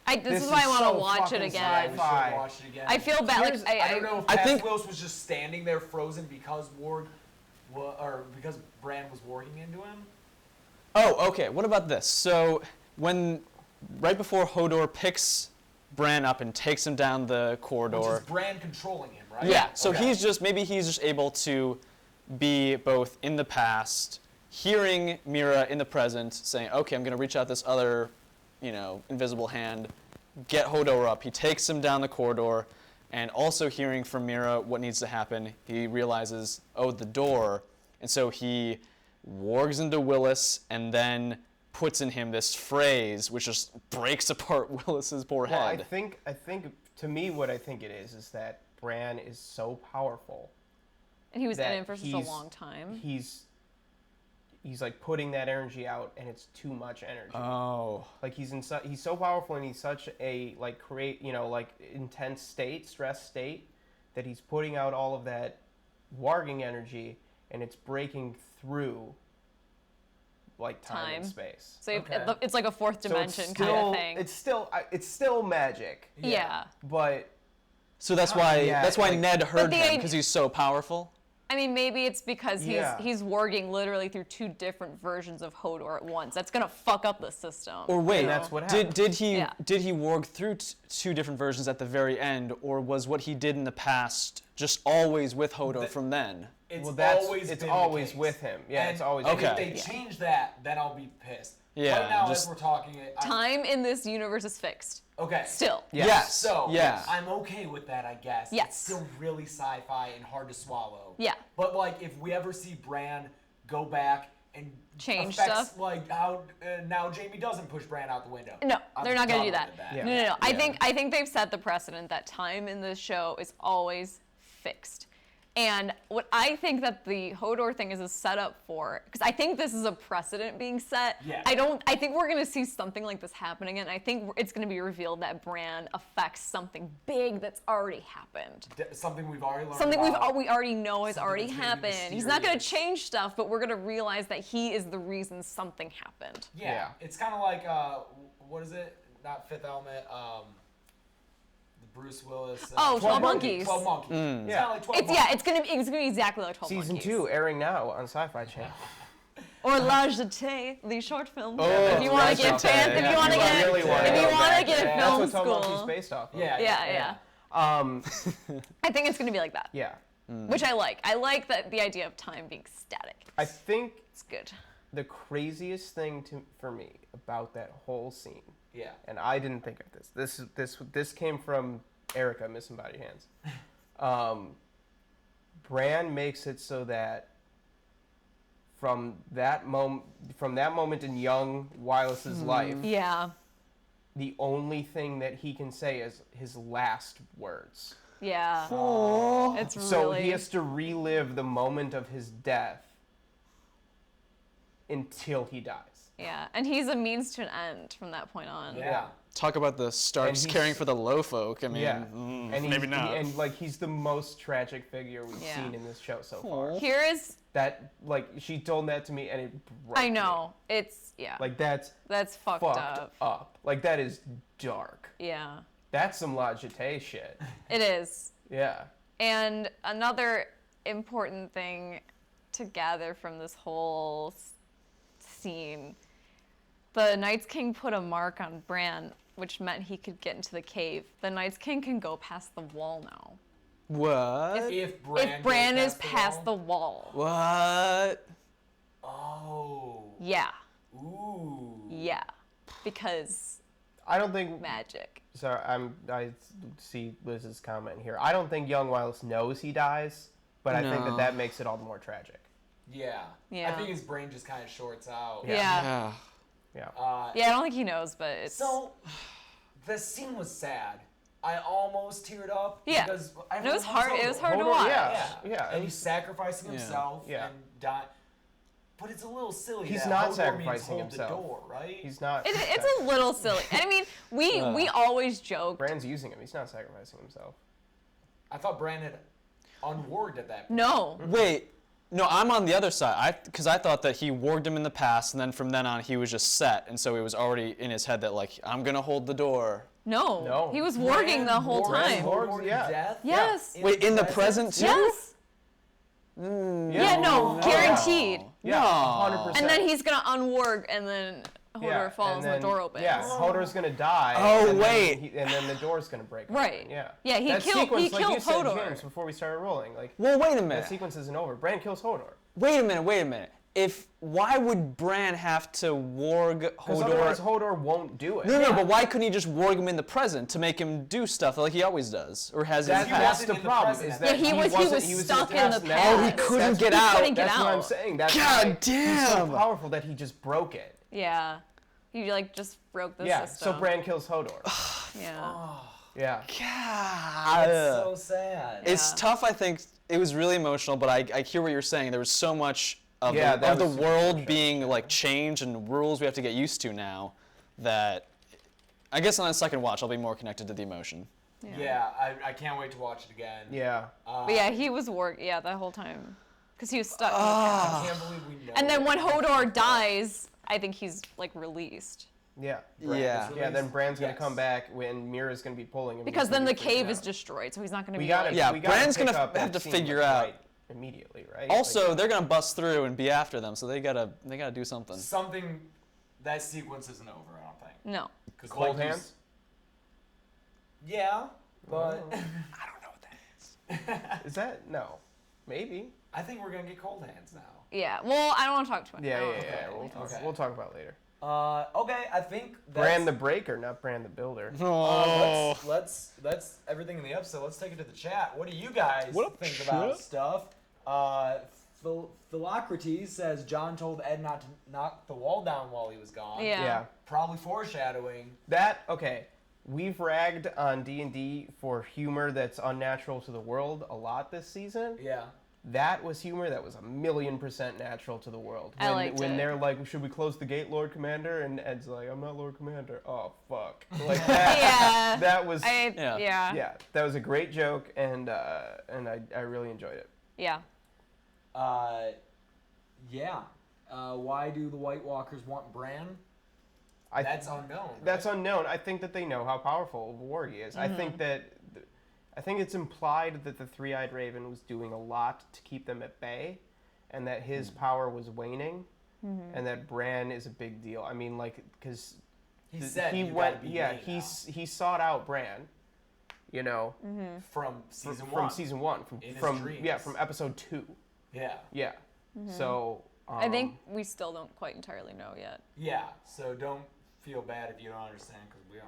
This This is why I is want to so watch it fucking again. We should Sci-fi. watch it again. I feel bad. Here's- Like I don't know if I past think- Willis was just standing there frozen because or because Bran was warging into him. Oh, okay. What about this? So right before Hodor picks Bran up and takes him down the corridor. Which is Bran controlling him, right? Yeah. So Okay. maybe he's just able to be both in the past, hearing Mira in the present, saying, "Okay, I'm going to reach out this other, invisible hand, get Hodor up." He takes him down the corridor, and also hearing from Mira what needs to happen, he realizes, the door, and so he wargs into Willis and then puts in him this phrase which just breaks apart Willis's poor Well, I head. think to me what I think it is that Bran is so powerful. And he was in that it for such a long time. He's like putting that energy out, and it's too much energy. Oh. Like he's so powerful, and he's such a intense state, stress state, that he's putting out all of that warging energy, and it's breaking through like time and space. So Okay. it's like a fourth So dimension kind of thing. It's still magic, yeah. but So that's why like- Ned heard the him, idea- because he's so powerful. I mean, maybe it's because Yeah. he's warging literally through two different versions of Hodor at once. That's gonna fuck up the system. Or wait, And that's what did happened. he Yeah. did he warg through two different versions at the very end, or was what he did in the past just always with Hodor from then? It's well, that's always it's been always the case. with him. Yeah, And- it's always and Okay. if they change that, then I'll be pissed. Yeah, Right now, just- as we're talking, Time in this universe is fixed. Okay. Still. Yes. So yeah. I'm okay with that, I guess. Yes. It's still really sci-fi and hard to swallow. Yeah. But like, if we ever see Bran go back and Change affects, stuff? like how now Jaime doesn't push Bran out the window. No, I'm they're not gonna do done that. with that. Yeah. No. I think they've set the precedent that time in this show is always fixed. And what I think that the Hodor thing is a setup for, because I think this is a precedent being set. Yeah. I think we're gonna see something like this happening, and I think it's gonna be revealed that Bran affects something big that's already happened. Something we've already learned. Something about. we already know has Something already that's gonna be happened. He's not gonna mysterious. change stuff, but we're gonna realize that he is the reason something happened. Yeah. Yeah. It's kind of like what is it? Not Fifth Element. The Bruce Willis. 12 Monkeys. 12 Monkeys. It's Yeah. kind of like 12 It's Monkeys. it's gonna be exactly like 12 Season Monkeys. 2 airing now on Sci-Fi Channel. Or La Jetée, the short film. Oh, if you want La to get Jetée. fan, if Yeah, you want to if you get, really wanna if go you want to back, get yeah. a That's film what 12 Monkeys school. is based off of. Yeah. I think it's gonna be like that, Yeah. which I like. I like that the idea of time being static. I think It's good. the craziest thing for me about that whole scene, Yeah. and I didn't think of this. This came from Erica, Miss Embodied Hands. Bran makes it so that from that moment in young Wylis's life, Yeah, the only thing that he can say is his last words. yeah. It's really. So he has to relive the moment of his death until he dies. Yeah, and he's a means to an end from that point on. Yeah. Talk about the Starks And he's- caring for the low folk. I mean, Yeah, and maybe not. he's the most tragic figure we've Yeah. seen in this show so far. Here is, That she told that to me, and it broke I me. know, it's Like that's that's fucked fucked up. Like that is dark. Yeah, That's some La Jetée shit. it is. Yeah. And another important thing to gather from this whole scene, the Night's King put a mark on Bran, which meant he could get into the cave. The Night's King can go past the wall now. What? If Bran is past the wall. What? Oh. Yeah. Ooh. Yeah. Because I don't think. magic. Sorry, I see Liz's comment here. I don't think young Wylis knows he dies, but I think that makes it all the more tragic. Yeah. Yeah. I think his brain just kind of shorts out. Yeah. Yeah. Yeah, I don't think he knows, but it's... So, the scene was sad. I almost teared up. Yeah. Because it was hard. It was hard to Hodor, watch. Yeah. And he's sacrificing himself Yeah. and dying. But it's a little silly. He's that not Hodor sacrificing means hold himself. The door, right? He's not. It's a little silly. And I mean, we always joke. Bran's using him. He's not sacrificing himself. I thought Bran had unwarged at that point. No. Wait. No, I'm on the other side. Because I thought that he warged him in the past, and then from then on he was just set, and so it was already in his head that like I'm gonna hold the door. No. He was warging the whole time. Hodor to Yeah. death? Yes. Wait, in the present too? Yes. Yeah, no, guaranteed. Yeah, No. 100%. And then he's gonna unwarg, and then Hodor falls and the door opens. Yeah, Hodor's gonna die. Oh, and wait. and then the door's gonna break. Right. Open. Yeah. Yeah, he That killed sequence, like you said, Hodor. James, before we started rolling. Like, Well, wait a that minute. sequence isn't over. Bran kills Hodor. Wait a minute. Why would Bran have to warg Because otherwise Hodor? Hodor won't do it. No, but why couldn't he just warg him in the present to make him do stuff like he always does, or has in the That's past? the in the problem. present. Is that Yeah, he was stuck in the past. past. Oh, he couldn't get out. He couldn't get That's what I'm out. saying. That's God why he's so damn. powerful that he just broke it. Yeah. He like just broke the Yeah. system. So Bran kills Hodor. Yeah. Yeah. God. That's so sad. It's Yeah. tough. I think it was really emotional, but I hear what you're saying. There was so much of Yeah, the, that of the was super world emotional. being like changed and rules we have to get used to now that I guess on a second watch I'll be more connected to the emotion. Yeah, I can't wait to watch it again. Yeah. But yeah, he was that whole time. Because he was stuck in the I past. can't believe we know. And then when that. Hodor dies, I think he's like released. Yeah. Bran Yeah. was Yeah. Then released? Bran's gonna Yes. come back when Mira's gonna be pulling him. Because He's then gonna the be freaking cave is out. destroyed, so he's not going to We be gotta. like... Yeah, we gotta Bran's pick gonna up have that to scene, figure like, out- right immediately, right? Also, Like, they're gonna bust through and be after them, so they gotta do something. Something, that sequence isn't over, I don't think. No. 'Cause cold like you hands. Yeah, but I don't know what that is. Is that no? Maybe. I think we're gonna get cold hands now. Yeah. Well, I don't want to talk too much. Yeah. I don't Yeah. wanna Yeah. talk We'll about talk. Okay. We'll talk about it later. Okay, I think that's, Bran the Breaker, not Bran the Builder. Oh. let's that's everything in the episode. Let's take it to the chat. What do you guys What up, think about chat? stuff? Philocrates says Jon told Ed not to knock the wall down while he was gone. Yeah. Yeah. Probably foreshadowing. That okay. We've ragged on D&D for humor that's unnatural to the world a lot this season. Yeah. That was humor that was 1,000,000% natural to the world. I liked when it. they're like, should we close the gate, Lord Commander? And Ed's like, I'm not Lord Commander. Oh, fuck. Like that. Yeah. That was, Yeah. yeah, that was a great joke, and I really enjoyed it. Yeah. Yeah. Why do the White Walkers want Bran? I That's unknown. That's right? unknown. I think that they know how powerful of a warg he is. I think that, I think it's implied that the Three-Eyed Raven was doing a lot to keep them at bay, and that his power was waning, and that Bran is a big deal. I mean, like, because He said he you went, gotta be yeah, me he sought out Bran, you know, now. From season from one. season one, In his from dreams. from episode 2, Yeah. yeah. So I think we still don't quite entirely know yet. Yeah. So don't feel bad if you don't understand because we don't.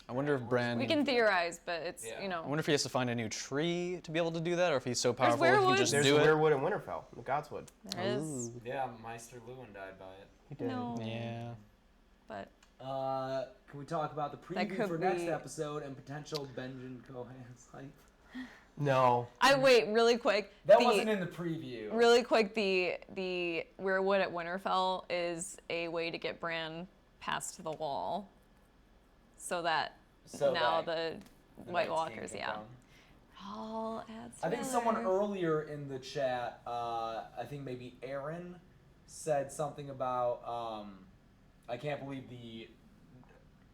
I wonder if Bran. We can theorize, but it's, Yeah. you know. I wonder if he has to find a new tree to be able to do that, or if he's so powerful he werewolves. can just there's do a it. weirwood in Winterfell, the Godswood. There is. Yeah, Meister Lewin died by it. He did. No. Yeah. But Can we talk about the That preview could for next be- episode and potential Benjen Cohen's hype? No. wait, really quick. That wasn't in the preview. Really quick, the Weirwood at Winterfell is a way to get Bran past the wall, so that So now that the White Night's King Walkers, can yeah. come. All adds I think someone together. earlier in the chat, I think maybe Aaron, said something about, I can't believe the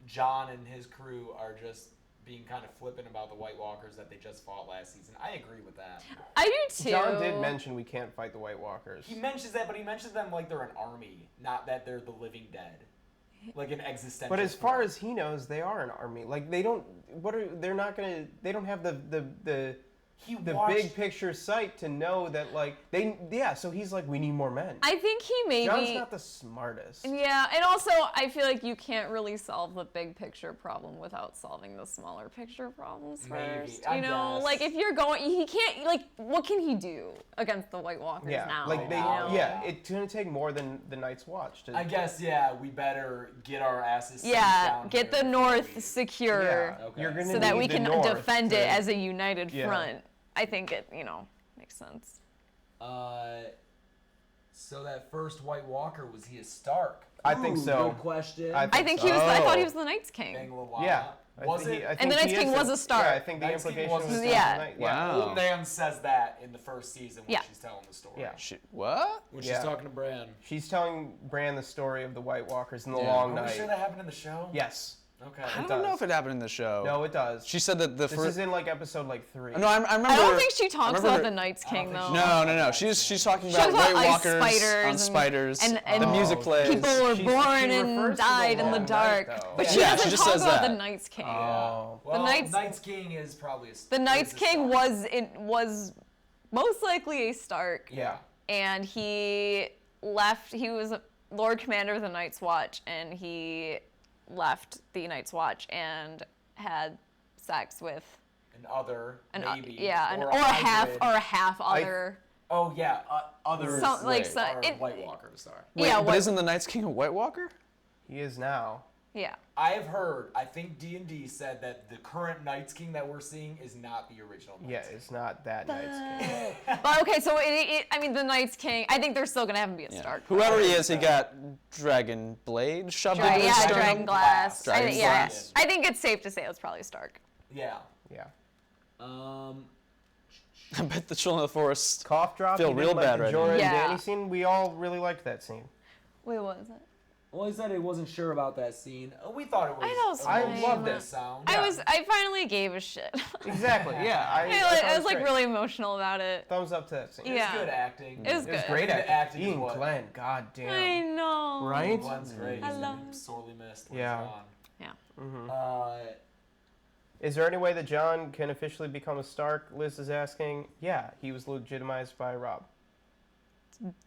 Jon and his crew are just being kind of flippant about the White Walkers that they just fought last season. I agree with that. I do too. Jon did mention we can't fight the White Walkers. He mentions that, but he mentions them like they're an army, not that they're the living dead. Like an existential But as far threat. as he knows, they are an army. Like they don't. They're not gonna. They don't have the big picture sight to know that like they. Yeah. So he's like, we need more men. I think he maybe. Jon's not the smartest. Yeah, and also I feel like you can't really solve the big picture problem without solving the smaller picture problems Maybe, first. I You know, guess. like if you're going, he can't. Like, what can he do against the White Walkers Yeah. now? Like they. you know? Yeah. It's gonna take more than the Night's Watch. To, I guess, yeah, we better get our asses sunk Yeah, down get here the before North we- secure Yeah. Okay. You're gonna so that need we the can North defend to- it as a united Yeah. front. I think it, makes sense. So that first White Walker, was he a Stark? I think so. Good question. I I think think so. he was. I thought he Oh. was the Night's King. Bangla-Wah. Yeah. Was it? And the Night's King was a Stark. Yeah, I think the Night's King implication was a was Stark. Yeah. Yeah. Wow. Old Nan says that in the first season when Yeah. she's telling the story. Yeah. What? When Yeah. she's talking to Bran. She's telling Bran the story of the White Walkers in the Yeah. Long Are we Night. sure that happened in the show? Yes. Okay. I It don't know does. if it happened in the show. No, it does. She said that the This first. is in like episode like 3. No, I remember. I don't think she talks remember about her- the Night's King think though. she- No. She's talking She about talks about White ice Walkers spiders on and- spiders. and the music plays. People were She born refers and to the died in the Long dark, Night, though. but she Yeah, doesn't she just talk says about that. the Night's King. Oh. Well, Knight's- Night's King is probably a The Night's is a King Stark. was most likely a Stark. Yeah. And he left. He was Lord Commander of the Night's Watch, and he left the Night's Watch and had sex with An other, maybe. or a a half hybrid. other. Oh, yeah, others Some- like, so- are it- White Walkers, sorry. Wait, yeah, but what- isn't the Night's King a White Walker? He is now. Yeah. I have heard, I think D&D said that the current Night's King that we're seeing is not the original Night's Yeah, King. it's not that Night's King. But okay, so I mean, the Night's King. I think they're still gonna have him be a Yeah. Stark. Whoever he is, he got dragon blade shoved into his Yeah, sternum. Dragon Glass. Dragon I, yeah, glass. I think it's safe to say it was probably Stark. Yeah. Yeah. I bet the children of the forest. Cough drop. Feel you real didn't like bad the right Jorah now. and Yeah. Dany scene. We all really liked that scene. Wait, what was it? Well, he said he wasn't sure about that scene. We thought it was. I know it's I fine. loved it. Sound. I finally gave a shit. Exactly. Yeah. I I was thought like great. really emotional about it. Thumbs up to that scene. It was Yeah. good acting. It was It was good. great The acting. acting is Ian what- Glenn. God damn. I know. Right? Glenn's great. I He's love been it. sorely missed. when Yeah. he's Yeah. gone. Is there any way that Jon can officially become a Stark? Liz is asking. Yeah, he was legitimized by Robb.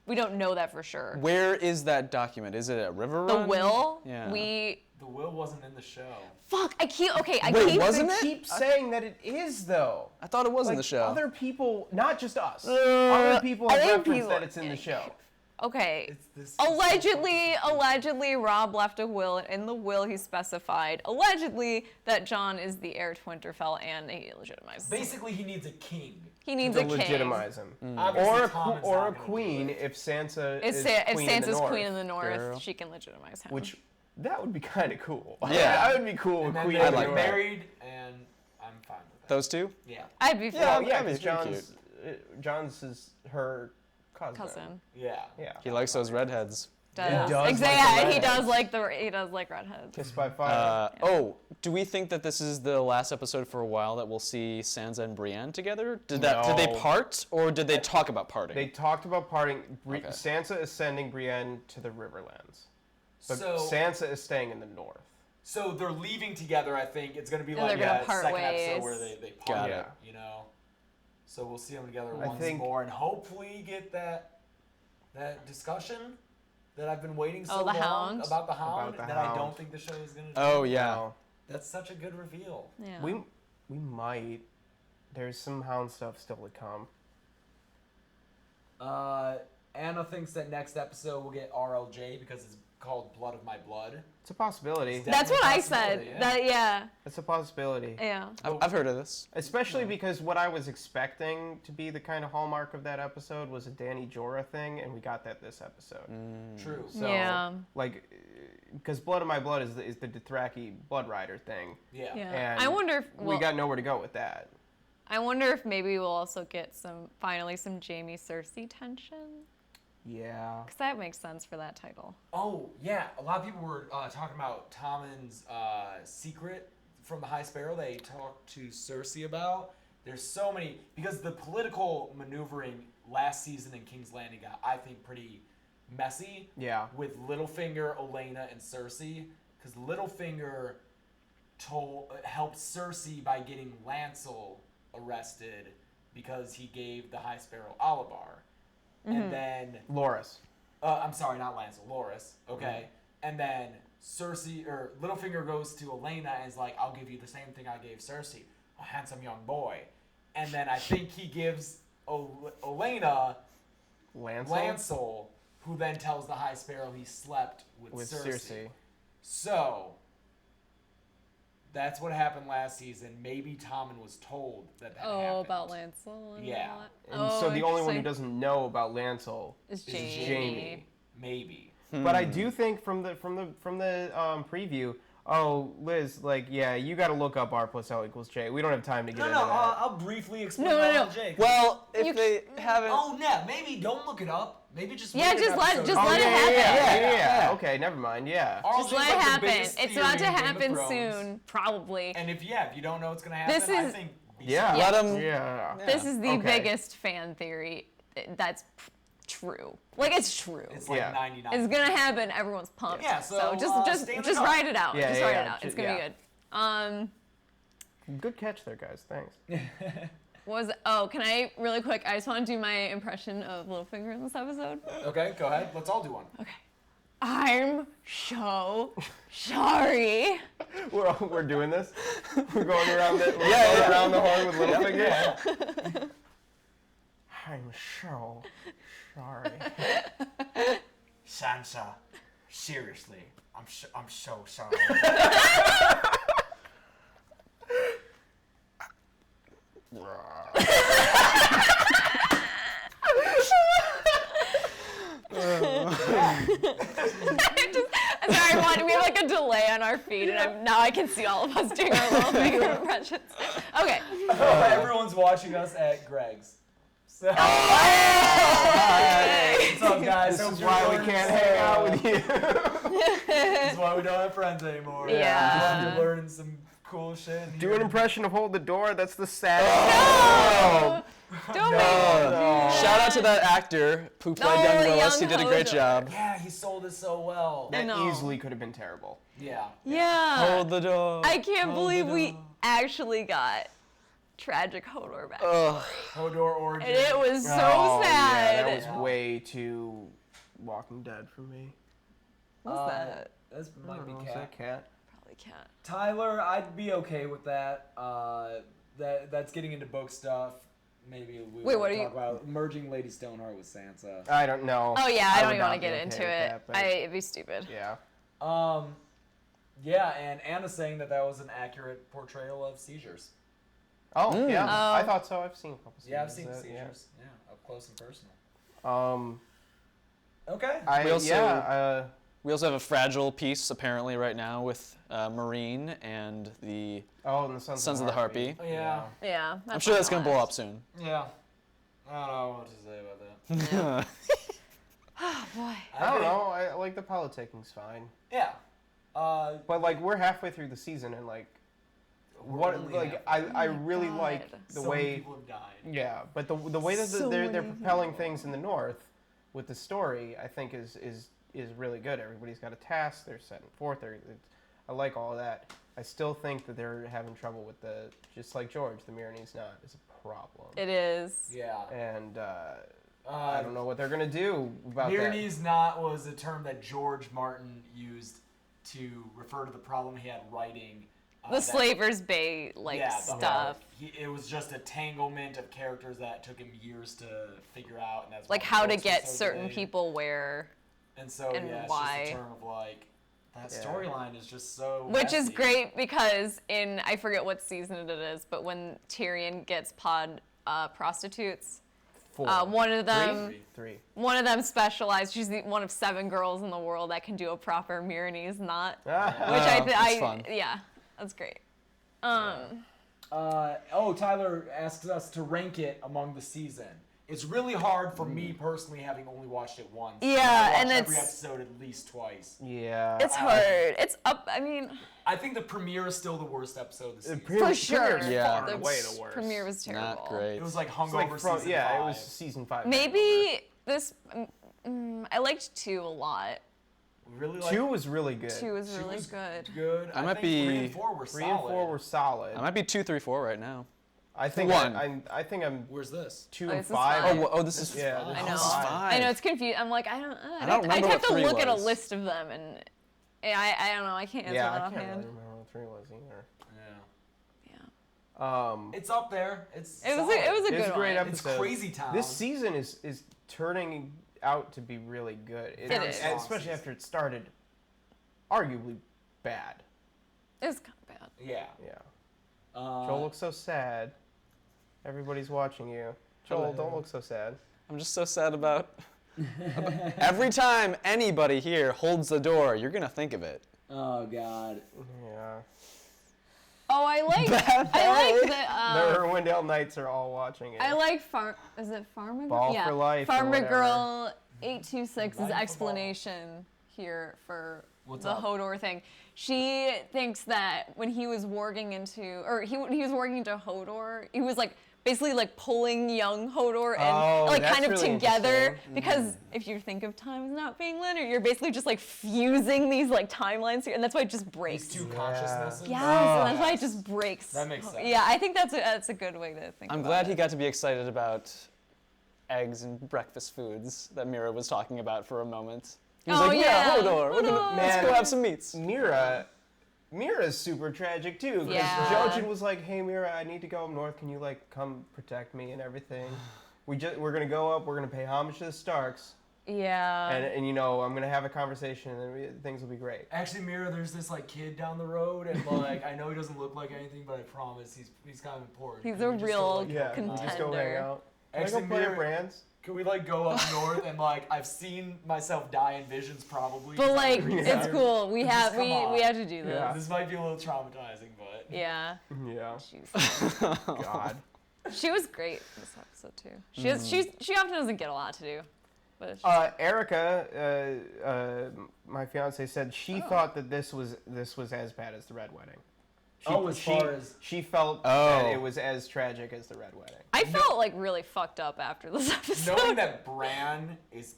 We don't know that for sure. Where is that document? Is it a river The run? will. Yeah. The will wasn't in the show. Fuck. I keep. Okay. I Wait, keep. wasn't They it? keep saying that it is though. I thought it was in Like, the show. Other people, not just us. Other people have other referenced people- that it's in the show. Okay. It's this. Allegedly, Robb left a will. And in the will, he specified allegedly that Jon is the heir to Winterfell, and he legitimized him. Basically, he needs a king. He needs To a king. legitimize him. Obviously, Or Tommen's or not a gonna queen do it. if Sansa If, is if queen in the Sansa's north. queen in the north, Girl. she can legitimize him. Which that would be kind of cool. Yeah. that would be cool. And with then queen they in the like get north. that. married, and I'm fine with that. Those two? Yeah. I'd be Yeah, fine. Yeah, that'd be because pretty John's is her cousin. Cousin Yeah. Yeah. He likes those redheads. does. He does Exactly. like the Yeah, he redheads. does like redheads. Kissed by fire. Oh, do we think that this is the last episode for a while that we'll see Sansa and Brienne together? Did they No. part, or did they talk about parting? They talked about parting. Okay. Sansa is sending Brienne to the Riverlands, but So- Sansa is staying in the north. So they're leaving together. I think it's gonna be And like they're gonna a part second ways. episode where they part. Got it. You know. So we'll see them together I once think- more, and hopefully get that discussion that I've been waiting so Oh, the long Hound? about the Hound About the that I Hound. don't think the show is gonna. Do. Oh yeah. Now, That's such a good reveal. Yeah. we might. There's some Hound stuff still to come. Anna thinks that next episode will get RLJ because it's called Blood of My Blood. It's a possibility. It's That's what I Possibility, said. yeah. That yeah. It's a possibility. Yeah. I've heard of this. Especially because what I was expecting to be the kind of hallmark of that episode was a Dany Jorah thing, and we got that this episode. True. So, Yeah. like, because Blood of My Blood is the Dothraki Blood Rider thing. Yeah. Yeah. And I wonder if we got nowhere to go with that. I wonder if maybe we'll also get finally some Jaime Cersei tension. Yeah. Because that makes sense for that title. Oh yeah, a lot of people were talking about Tommen's secret from the High Sparrow they talked to Cersei about. There's so many, because the political maneuvering last season in King's Landing got, I think, pretty messy. Yeah. With Littlefinger, Olenna, and Cersei, because Littlefinger helped Cersei by getting Lancel arrested because he gave the High Sparrow Alabar. And then... Loras. I'm sorry, not Lancel, Loras. Okay. And then Littlefinger goes to Olenna and is like, I'll give you the same thing I gave Cersei. A handsome young boy. And then I think he gives Olenna Lancel, who then tells the High Sparrow he slept with Cersei. So, that's what happened last season. Maybe Tommen was told that happened. Oh, about Lancel and Yeah. all that? And so the only one who doesn't know about Lancel is is Jaime. Jaime. Maybe. But I do think from the preview, Liz, like, yeah, you got to look up R plus L equals J. We don't have time to get into that. I'll briefly explain No. Jake. Well, if they haven't... Oh, yeah, maybe don't look it up. Maybe just Yeah, wait just an let episode. it happen. Yeah. Okay, never mind. Yeah. Just let it happen. It's about to happen soon, probably. And if you don't know what's gonna happen, This I is- think Yeah. Let 'em- Yeah. This is the Okay. biggest fan theory that's true. Like, it's true. it's like Yeah. 99. It's gonna happen. Everyone's pumped. Yeah, so, just stay in the just dark. write it out. Yeah, just yeah, write yeah. it out. It's gonna Yeah. be good. Good catch there, guys. Thanks. Can I really quick? I just want to do my impression of Littlefinger in this episode. Okay, go ahead. Let's all do one. Okay. I'm so sorry. We're doing this. We're going around around the horn with Littlefinger. I'm so sorry. Sansa, seriously, I'm so sorry. Sorry, we have like a delay on our feed, and now I can see all of us doing our Littlefinger impressions. Okay. Everyone's watching us at Greg's. So, what's up, guys? This is why we can't hang out with you. This is why we don't have friends anymore. Yeah. You're learning some cool shit. Do an impression of Hold the Door. That's the saddest. Don't make me. Shout out to that actor who played young the Willis. He young did a great Hodor. job. Yeah, he sold it so well. That know. easily could have been terrible. Yeah. Yeah. Hold the door. I can't believe we actually got tragic Hodor back. Hodor origin. And it was so Oh, sad. Yeah, that was way too Walking Dead for me. What's that? This might be Is Cat. that Cat? Probably Cat. Tyler, I'd be okay with that. That's getting into book stuff. Maybe we Wait, will what are talk you- about merging Lady Stoneheart with Sansa. I don't know. Oh yeah, I don't would even not want to be get okay into with it. that, but It'd be stupid. yeah. Yeah, and Anna's saying that was an accurate portrayal of seizures. Oh yeah. Oh. I thought so. I've seen a couple. Yeah, I've seen seasons the of that, seizures. Yeah, up close and personal. Yeah. Okay. We also- We We also have a fragile piece apparently right now with Meereen and the and the Sons of the Harpy. Oh, yeah. Yeah. I'm sure that's gonna blow up soon. Yeah. I don't know what to say about that. Oh boy. I don't know. I like the politicing's fine, Yeah. but like we're halfway through the season and like what only like halfway. I really God. like the so many way people have died. yeah, but the way that So they're many propelling things in the north with the story, I think is really good. Everybody's got a task. They're setting forth. I like all of that. I still think that they're having trouble with just like George, the Meereen's not is a problem. It is. Yeah. And I don't know what they're gonna do about that. Meereen's not was a term that George Martin used to refer to the problem he had writing. The Slaver's Bay the stuff. It was just a tanglement of characters that took him years to figure out, and that's Like why how the to books were get so certain big. people where. And so and yeah, it's why. just a term of like that Yeah. storyline is just so. Which is messy. great because I forget what season it is, but when Tyrion gets prostitutes, 4. one of them. 3. One of them specialized. She's one of 7 girls in the world that can do a proper Meereenese knot, which that's fun. yeah, that's great. Tyler asks us to rank it among the season. It's really hard for me personally, having only watched it once. Yeah, I watch and every it's- episode at least twice. Yeah. It's hard. It's up. I mean, I think the premiere is still the worst episode of the season. For sure. Yeah. Far and away the worst. Premiere was terrible. Not great. It was like It's hungover like from, season yeah, 5. it was season 5. Maybe this. I liked 2 a lot. Really like 2 was really good. 2 was Two really was good. good. I might think be- 3 and 4 were 3 solid. and 4 were solid. I might be 2, 3, 4 right now. I think One. I think I'm Where's this? 2 Oh, and this is 5. fine. Oh, this is Yeah, I this know. is This is 5. fine. I know it's confusing. I'm like, I don't. I don't remember I'd have what to 3 look at a was. list of them, and I don't know. I can't answer Yeah, that I can't really offhand. remember what 3 was either. Yeah. It's up there. It was solid. a It's good a great one. It's episode. Crazy Town. This season is turning out to be really good. It is. And especially after it started arguably bad. It was kind of bad. Yeah. Yeah. Uh, Joel looks so sad. Everybody's watching you. Joel, don't look so sad. I'm just so sad about every time anybody here holds the door, you're gonna think of it. Oh God. Yeah. Oh, I like the The Irwindale Knights are all watching it. I like Is it Farmer? Ball yeah. for life or Farmer whatever. Girl 826's Life for explanation here for What's the up? Hodor thing. She thinks that when he was warging into, or he was warging into Hodor, he was like basically like pulling young Hodor and Oh, like that's kind of really together interesting. because if you think of time as not being linear, you're basically just like fusing these like timelines here, and that's why it just breaks. These 2 consciousnesses. Yes, Oh. and that's why it just breaks. That makes sense. Yeah, I think that's a good way to think. I'm about glad it. he got to be excited about eggs and breakfast foods that Mira was talking about for a moment. He was Oh, like, yeah. Hodor, let's Man. go have some meats. Mira's super tragic too. Because Yeah. Jojen was like, "Hey Mira, I need to go up north. Can you like come protect me and everything? We're gonna go up. We're gonna pay homage to the Starks, Yeah. and you know I'm gonna have a conversation, and then things will be great." Actually, Mira, there's this like kid down the road, and like I know he doesn't look like anything, but I promise he's kind of important. He's Can a we just real go, like, Yeah, help him out? we just go hang Contender. out. Can Actually, I go play at Mira- Brands? Can we like go up north and like I've seen myself die in visions probably. But 'cause I'm like, pretty it's tired. cool. We Just have come on. we have to do this. Yeah. This might be a little traumatizing, but Yeah. Yeah. God. She was great in this episode too. She often doesn't get a lot to do, but Erica, my fiance, said she thought that this was as bad as the Red Wedding. She felt that it was as tragic as the Red Wedding. I felt like really fucked up after this episode. knowing that Bran is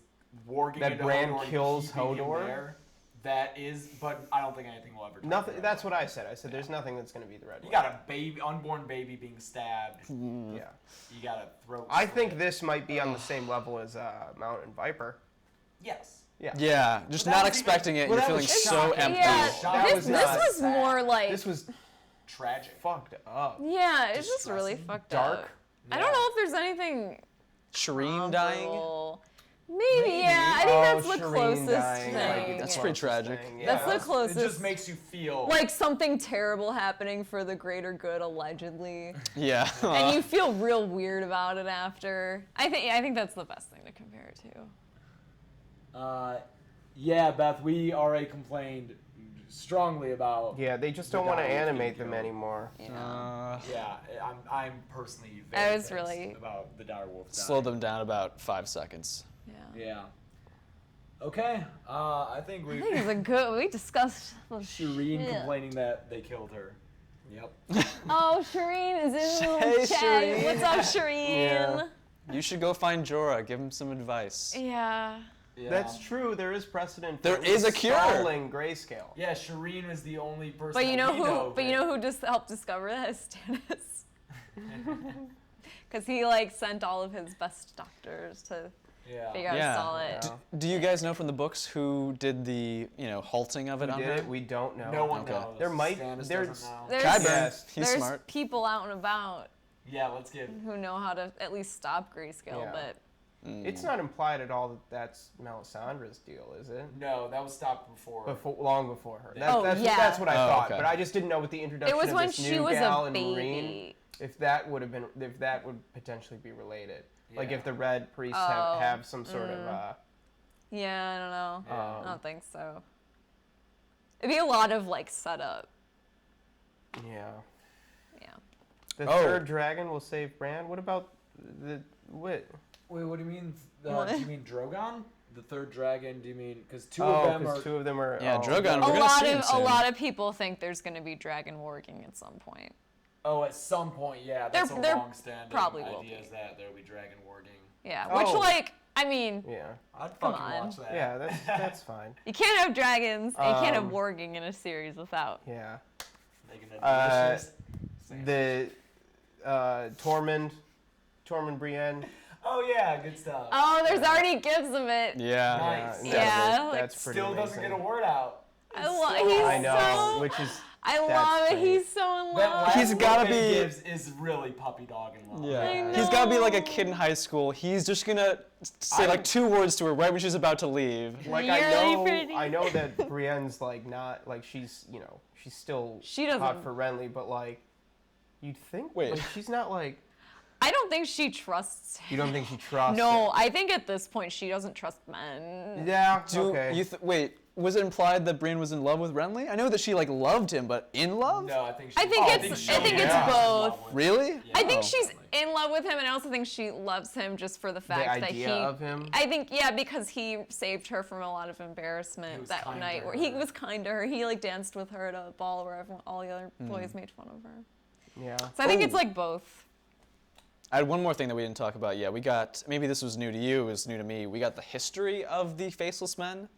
warging That into Bran Hodor and kills keeping him Hodor? there, that is, but I don't think anything will ever. top Nothing. that. That's what I said. I said there's nothing that's going to be the Red You Wedding. got a baby, unborn baby being stabbed. Yeah. You got a throat. I think slit. this might be on the same level as Mountain Viper. Yes. Yeah. Yeah, just But that not was even- expecting it. well, You're that feeling was so shocking. empty. Yeah, That this was this not was more like This was Tragic. fucked up. yeah, it's just really distressing. fucked Dark. up. I don't know if there's anything Shireen dying. comparable. Maybe, yeah. I think that's the Shireen closest dying might be thing. the That's pretty closest tragic. thing, That's yeah. the closest. It just makes you feel Like something terrible happening for the greater good, allegedly, Yeah. and you feel real weird about it after. I think that's the best thing to compare it to. Yeah, Beth, we already complained strongly about. Yeah, they just The don't want to guy who's animate being them killed. anymore. Yeah. Yeah, I'm personally I very was pissed really- about the direwolf. Slow them down about 5 seconds. Yeah. Yeah. Okay. I think I think it's a good. We discussed. the Shireen shit. complaining that they killed her. Yep. Oh, Shireen is in the Hey, chat. Shireen. What's up, Shireen? You should go find Jorah. Give him some advice. Yeah. Yeah. That's true. There is precedent. There for is a cure. installing grayscale. Yeah, Shireen is the only person. But you that know we who? But you that- know who just helped discover that is Stannis. Because he like sent all of his best doctors to Yeah. figure out to Yeah. install it. Yeah. Do you guys know from the books who did the halting of it Who on did her? it? We don't know. No one Okay. knows. There might- Stannis there's- doesn't know. There's, Qyburn. Yes. He's there's smart. people out and about Yeah, let's get. who know how to at least stop grayscale, Yeah. but It's not implied at all that that's Melisandre's deal, is it? No, that was stopped before. Long before her. Oh, yeah. That's what I Oh, thought. okay. But I just didn't know with the introduction it was of when this she new was gal a and baby. Meereen, if that would potentially be related. Like Yeah. if the Red Priests Oh. have some sort of Yeah, I don't know. Yeah. I don't think so. It'd be a lot of like setup. yeah. Yeah. The Oh. third dragon will save Bran. What about the what? Wait, what do you mean? What? Do you mean Drogon? the third dragon? Do you mean because two of them are? Yeah, oh, Drogon. A We're gonna see him a soon. lot of people think there's going to be dragon warging at some point. Oh, at some point, yeah. That's They're a long-standing probably will idea. be. Is that there'll be dragon warging? Yeah, Oh. which like I mean, Yeah. I'd Come fucking on. watch that. Yeah, that's fine. you can't have dragons. And you can't have warging in a series without. Yeah. Making it Uh, delicious. The Tormund Brienne. Oh yeah, good stuff. Oh, there's already gifs of it. Yeah. Nice. Yeah, like, that's pretty Still amazing. doesn't get a word out. I I know, so. which is I that's love it. great. He's so in That love. last He's gotta look be- he gives is really puppy dog in love. Yeah. I He's gotta be like a know. kid in high school. He's just gonna say like 2 words to her right when she's about to leave. like You're really pretty. I know that Brienne's like not like she's she's still She doesn't- hot for Renly, but like you'd think Wait. like, she's not like I don't think she trusts him. you don't think she trusts No, him. I think at this point she doesn't trust men. Yeah. Do okay. you wait? Was it implied that Brienne was in love with Renly? I know that she like loved him, but in love? No, I think. I think it's both. Really? Yeah. I think Oh. she's in love with him, and I also think she loves him just for the fact that idea he. of him? I think because he saved her from a lot of embarrassment was that kind night, to where he her. was kind to her. He like danced with her at a ball where all the other boys made fun of her. Yeah. So I think it's Oh. like both. I had one more thing that we didn't talk about yet. We got, maybe this was new to you, it was new to me. We got the history of the Faceless Men,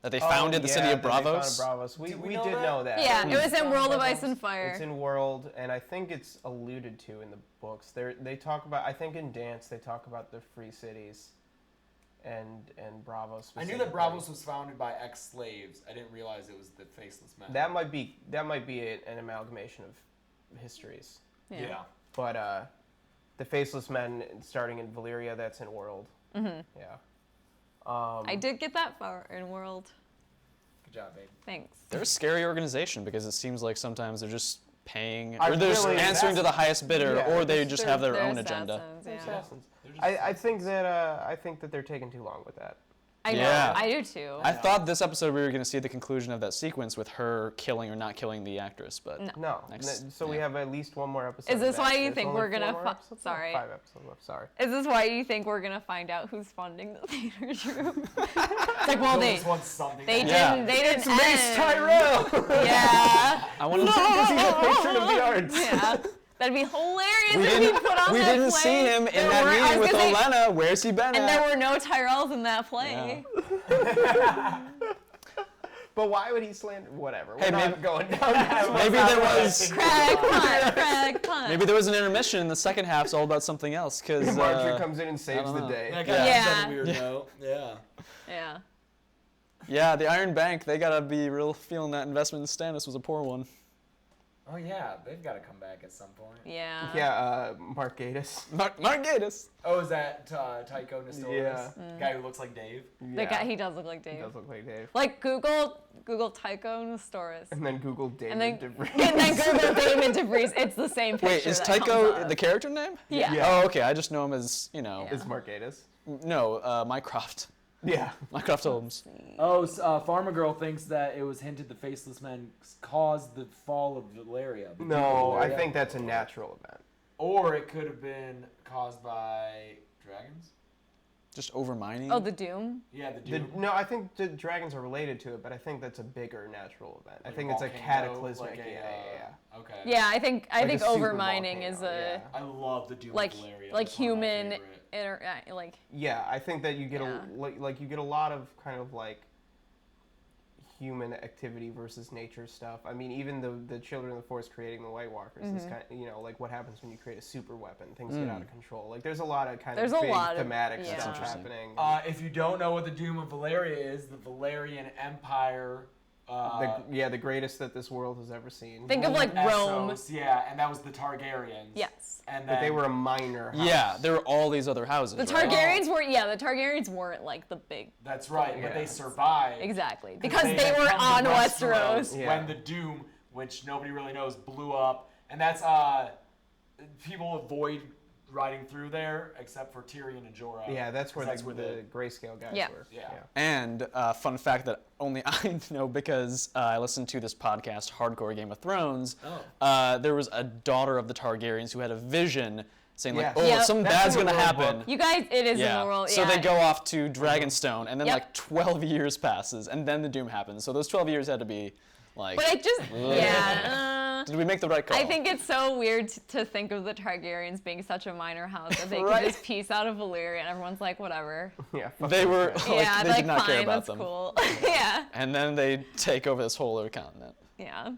that they founded the city of Braavos. Braavos. We Did we we know did that? know that. Yeah, it was in From World of Braavos. Ice and Fire. It's in World, and I think it's alluded to in the books. They talk about. I think in Dance they talk about the free cities, and Braavos. I knew that Braavos was founded by ex-slaves. I didn't realize it was the Faceless Men. That might be an amalgamation of histories, Yeah. but the Faceless Men starting in Valyria, that's in World. Mm-hmm. Yeah. I did get that far in World. Good job, babe. Thanks. They're a scary organization because it seems like sometimes they're just paying, I or they're just really- answering to the highest bidder, Yeah, or they just have their They're own agenda. assassins, They're yeah. assassins. They're just I think that they're taking too long with that. I know. Yeah. I do too. I thought this episode we were going to see the conclusion of that sequence with her killing or not killing the actress, but No. Next- So we yeah. have at least one more episode. Is this of why that. you There's think only we're gonna 4 more fi- episodes? sorry. 5 episodes left. Sorry. Is this why you think we're gonna find out who's funding the theater troupe? It's like, well, they just want something. they to Yeah. didn't they didn't Mace end. Tyrell. Yeah, I want to. He's a patron of the arts. yeah. That'd be hilarious We if he didn't, put on we that didn't play. see him in There that were- I meeting was with gonna say, Olenna. Where's he been and there at? were no Tyrells in that play. But why would he slander? Whatever. Hey, We're not maybe- going down this Maybe there was. Craig punt. Maybe there was an intermission in the second half. It's all about something else. Because Marjorie comes in and saves don't the know. day. That Yeah. guy Yeah. on a weird note. Yeah. Yeah. yeah, the Iron Bank. They gotta be real feeling that investment in Stannis was a poor one. Oh yeah, they've got to come back at some point. Yeah. Yeah, Mark Gatiss. Mark Gatiss. Oh, is that Tycho Nestoris? Yeah. Guy who looks like Dave. The guy, he does look like He Dave. does look like Dave. Like Google Tycho Nestoris. And then Google David And then, DeVries. and then Google Damon DeVries. It's the same picture. Wait, is that comes Tycho up. the character name? Yeah. Yeah. Oh, okay. I just know him as Yeah. It's Mark Gatiss. no, Mycroft. Yeah. Mycroft Holmes. Oh, Pharma Girl thinks that it was hinted the Faceless Men caused the fall of Valeria. the No, people of I Valeria. think that's a natural event. Or it could have been caused by dragons. Just overmining. Oh, the Doom. Yeah, the Doom. No, I think the dragons are related to it, but I think that's a bigger natural event. I Like think it's a volcano, cataclysmic. like a, yeah. Okay. Yeah, I think Like a super overmining is volcano, a I love the Doom like of Valeria. like That's one of my human favorite. like Yeah, I think that you get Yeah. like you get a lot of kind of like human activity versus nature stuff. I mean, even the Children of the Forest creating the White Walkers is kind of, like what happens when you create a super weapon. Things get out of control. Like there's a lot of kind There's of a big lot of- thematic yeah. stuff That's happening. If you don't know what the Doom of Valeria is, the Valerian Empire. The greatest that this world has ever seen. think of like Rome. Essos, yeah, and that was the Targaryens. Yes. And But then they were a minor house. Yeah, there were all these other houses. The right? Targaryens the Targaryens weren't like the big That's right, but Yeah. they survived. exactly because they had were come on to Westeros. Yeah. when the Doom, which nobody really knows, blew up, and that's people avoid riding through there except for Tyrion and Jorah. Yeah, that's where, 'cause the grayscale guys Yeah. were. Yeah. And fun fact that only I know because I listened to this podcast, Hardcore Game of Thrones. Oh. There was a daughter of the Targaryens who had a vision saying like, Yes. oh, Yep. something That's bad's in the gonna rule book. happen. You guys, it is in Yeah. the world. So they go off to Dragonstone, and then Yep. like 12 years passes, and then the doom happens. So those 12 years had to be like. But it just, Did we make the right call? I think it's so weird to think of the Targaryens being such a minor house that they Right. could just piece out of Valyria and everyone's like, whatever. Yeah, fuck they those were guys. like, Yeah, they like did not fine, care about that's them. cool. Yeah, And then they take over this whole other continent. yeah.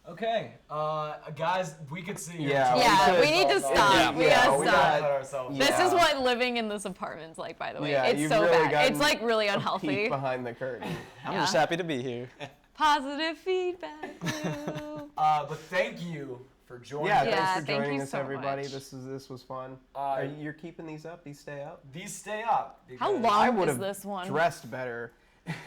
Okay, guys, we could see. Yeah, Yeah, we we need to stop. Yeah. We Yeah, gotta we stop. got- ourselves. Yeah. This is what living in this apartment's like, by the way. Yeah, it's you've so really bad. gotten It's like really a unhealthy. peek behind the curtain. I'm Yeah. just happy to be here. Positive feedback loop. But thank you for joining Yeah, us. Yeah, thanks for thank joining you us, so everybody. much. This was fun. You're keeping these up? These stay up? These stay up. How because- I long would is have this one? dressed better.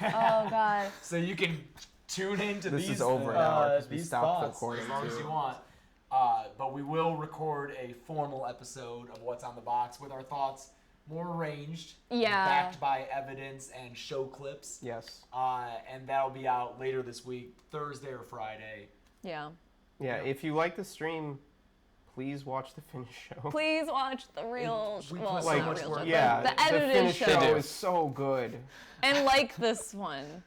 Oh god. So you can tune into This these. is over now, 'cause we these stopped thoughts recording, as long as too. you want. But we will record a formal episode of What's on the Box with our thoughts more arranged, Yeah. backed by evidence and show clips. Yes. And that'll be out later this week, Thursday or Friday. Yeah. Yeah, if you like the stream, please watch the finish show. Please watch the real. We well, put it's so not much real work show, in. Yeah, the edited finish show. They do. is so good. And like this one.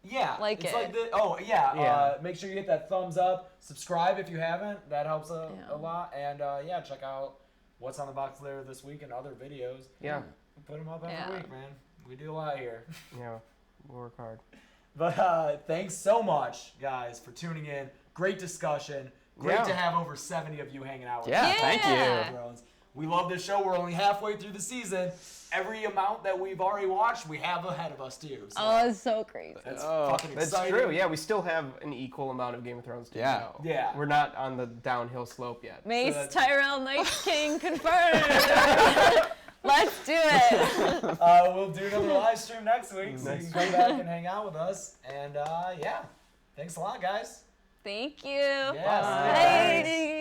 Yeah, Like it's it. like the, oh yeah. Yeah. Make sure you hit that thumbs up. Subscribe if you haven't. That helps a Yeah. lot. And yeah, check out What's on the Box later this week and other videos. Yeah, We put them up every Yeah. week, man. We do a lot here. yeah, we'll work hard. But thanks so much, guys, for tuning in. Great discussion. Great Yeah. to have over 70 of you hanging out with Yeah, us. thank you. Yeah. Thrones. We love this show. We're only halfway through the season. Every amount that we've already watched, we have ahead of us too. So Oh, it's so crazy. that's Oh, fucking That's exciting. true. Yeah, we still have an equal amount of Game of Thrones to Yeah. go. Yeah. We're not on the downhill slope yet. Mace that's- Tyrell Night King confirmed. Let's do it. We'll do another live stream next week, so you can come back and hang out with us. And yeah, thanks a lot, guys. Thank you. Yes. Bye.